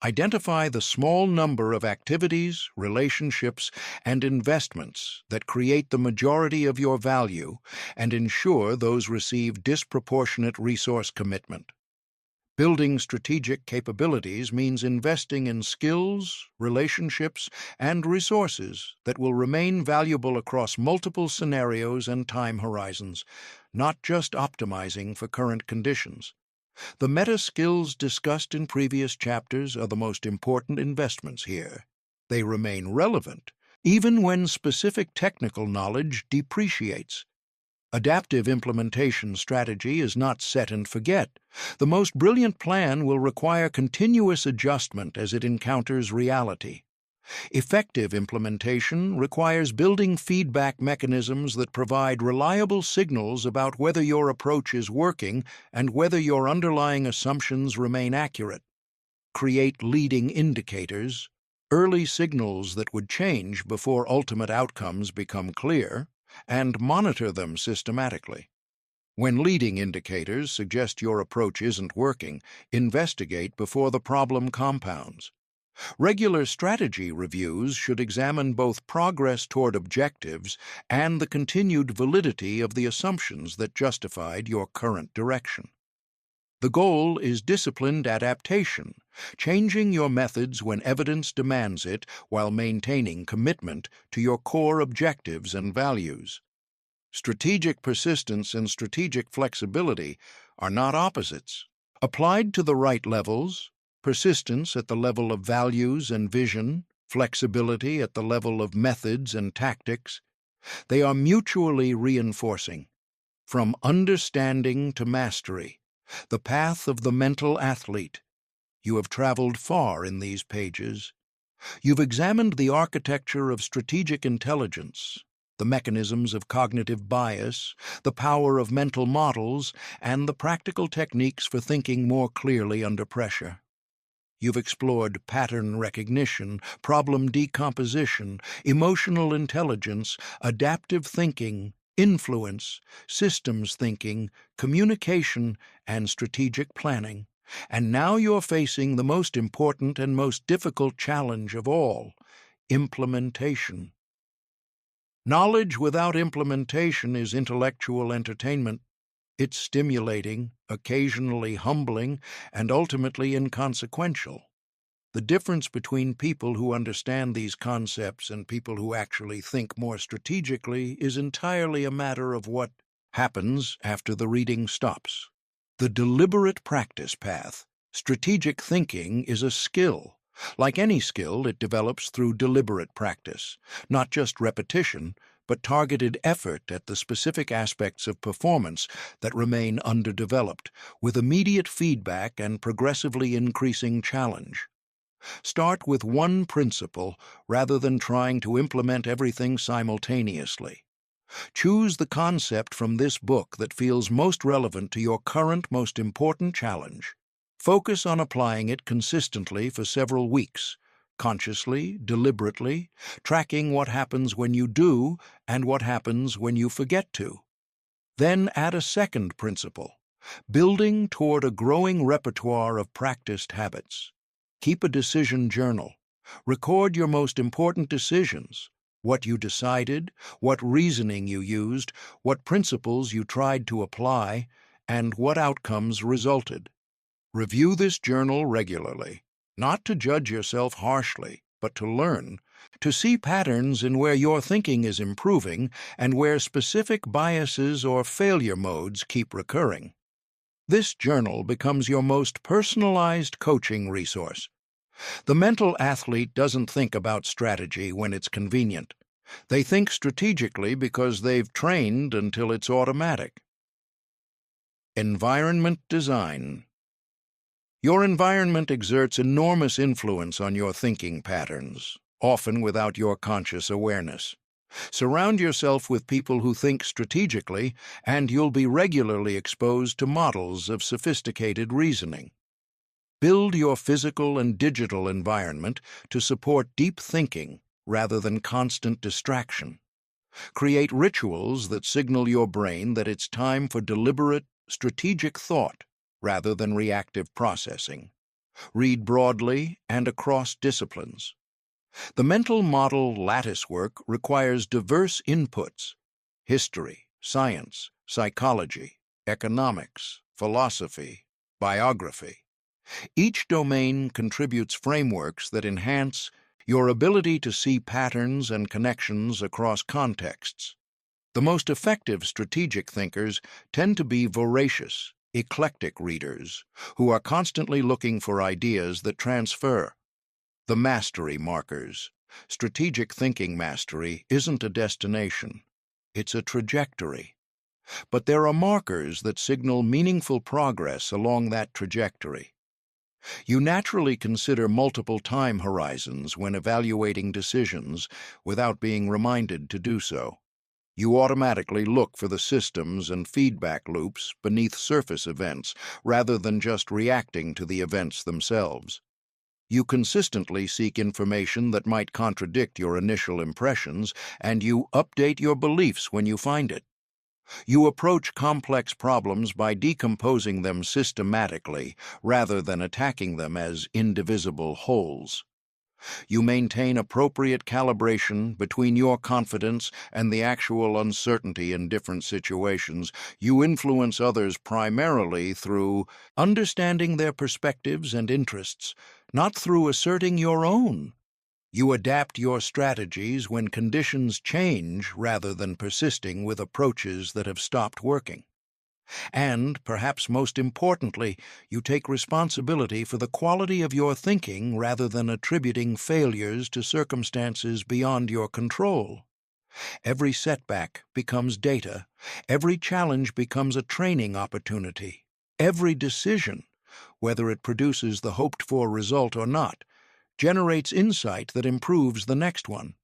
Identify the small number of activities, relationships, and investments that create the majority of your value and ensure those receive disproportionate resource commitment. Building strategic capabilities means investing in skills, relationships, and resources that will remain valuable across multiple scenarios and time horizons, not just optimizing for current conditions. The meta skills discussed in previous chapters are the most important investments here. They remain relevant, even when specific technical knowledge depreciates. Adaptive implementation strategy is not set and forget. The most brilliant plan will require continuous adjustment as it encounters reality. Effective implementation requires building feedback mechanisms that provide reliable signals about whether your approach is working and whether your underlying assumptions remain accurate. Create leading indicators, early signals that would change before ultimate outcomes become clear, and monitor them systematically. When leading indicators suggest your approach isn't working, investigate before the problem compounds. Regular strategy reviews should examine both progress toward objectives and the continued validity of the assumptions that justified your current direction. The goal is disciplined adaptation, changing your methods when evidence demands it while maintaining commitment to your core objectives and values. Strategic persistence and strategic flexibility are not opposites. Applied to the right levels, persistence at the level of values and vision, flexibility at the level of methods and tactics, they are mutually reinforcing. From understanding to mastery, the path of the mental athlete. You have traveled far in these pages. You've examined the architecture of strategic intelligence, the mechanisms of cognitive bias, the power of mental models, and the practical techniques for thinking more clearly under pressure. You've explored pattern recognition, problem decomposition, emotional intelligence, adaptive thinking, influence, systems thinking, communication, and strategic planning. And now you're facing the most important and most difficult challenge of all: implementation. Knowledge without implementation is intellectual entertainment. It's stimulating, occasionally humbling, and ultimately inconsequential. The difference between people who understand these concepts and people who actually think more strategically is entirely a matter of what happens after the reading stops. The deliberate practice path. Strategic thinking is a skill. Like any skill, it develops through deliberate practice, not just repetition, but targeted effort at the specific aspects of performance that remain underdeveloped, with immediate feedback and progressively increasing challenge. Start with one principle rather than trying to implement everything simultaneously. Choose the concept from this book that feels most relevant to your current, most important challenge. Focus on applying it consistently for several weeks, consciously, deliberately, tracking what happens when you do and what happens when you forget to. Then add a second principle, building toward a growing repertoire of practiced habits. Keep a decision journal. Record your most important decisions, what you decided, what reasoning you used, what principles you tried to apply, and what outcomes resulted. Review this journal regularly, not to judge yourself harshly, but to learn, to see patterns in where your thinking is improving and where specific biases or failure modes keep recurring. This journal becomes your most personalized coaching resource. The mental athlete doesn't think about strategy when it's convenient. They think strategically because they've trained until it's automatic. Environment design. Your environment exerts enormous influence on your thinking patterns, often without your conscious awareness. Surround yourself with people who think strategically, and you'll be regularly exposed to models of sophisticated reasoning. Build your physical and digital environment to support deep thinking rather than constant distraction. Create rituals that signal your brain that it's time for deliberate, strategic thought rather than reactive processing. Read broadly and across disciplines. The mental model lattice work requires diverse inputs: history, science, psychology, economics, philosophy, biography. Each domain contributes frameworks that enhance your ability to see patterns and connections across contexts. The most effective strategic thinkers tend to be voracious, eclectic readers who are constantly looking for ideas that transfer. The mastery markers. Strategic thinking mastery isn't a destination, it's a trajectory. But there are markers that signal meaningful progress along that trajectory. You naturally consider multiple time horizons when evaluating decisions without being reminded to do so. You automatically look for the systems and feedback loops beneath surface events rather than just reacting to the events themselves. You consistently seek information that might contradict your initial impressions, and you update your beliefs when you find it. You approach complex problems by decomposing them systematically rather than attacking them as indivisible wholes. You maintain appropriate calibration between your confidence and the actual uncertainty in different situations. You influence others primarily through understanding their perspectives and interests, not through asserting your own. You adapt your strategies when conditions change rather than persisting with approaches that have stopped working. And, perhaps most importantly, you take responsibility for the quality of your thinking rather than attributing failures to circumstances beyond your control. Every setback becomes data. Every challenge becomes a training opportunity. Every decision, whether it produces the hoped-for result or not, generates insight that improves the next one.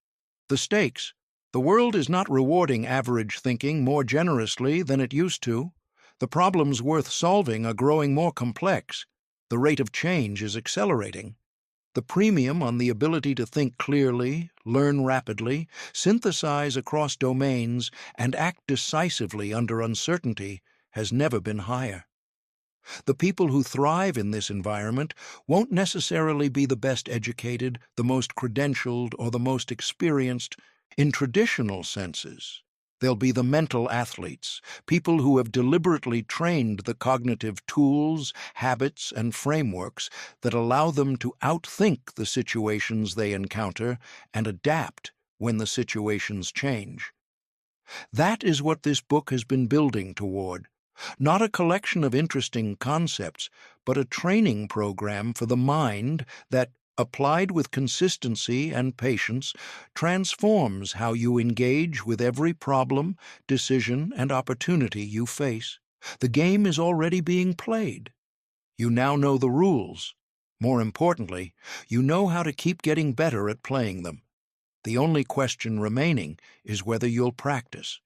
The stakes. The world is not rewarding average thinking more generously than it used to. The problems worth solving are growing more complex. The rate of change is accelerating. The premium on the ability to think clearly, learn rapidly, synthesize across domains, and act decisively under uncertainty has never been higher. The people who thrive in this environment won't necessarily be the best educated, the most credentialed, or the most experienced in traditional senses. They'll be the mental athletes, people who have deliberately trained the cognitive tools, habits, and frameworks that allow them to outthink the situations they encounter and adapt when the situations change. That is what this book has been building toward. Not a collection of interesting concepts, but a training program for the mind that, applied with consistency and patience, transforms how you engage with every problem, decision, and opportunity you face. The game is already being played. You now know the rules. More importantly, you know how to keep getting better at playing them. The only question remaining is whether you'll practice.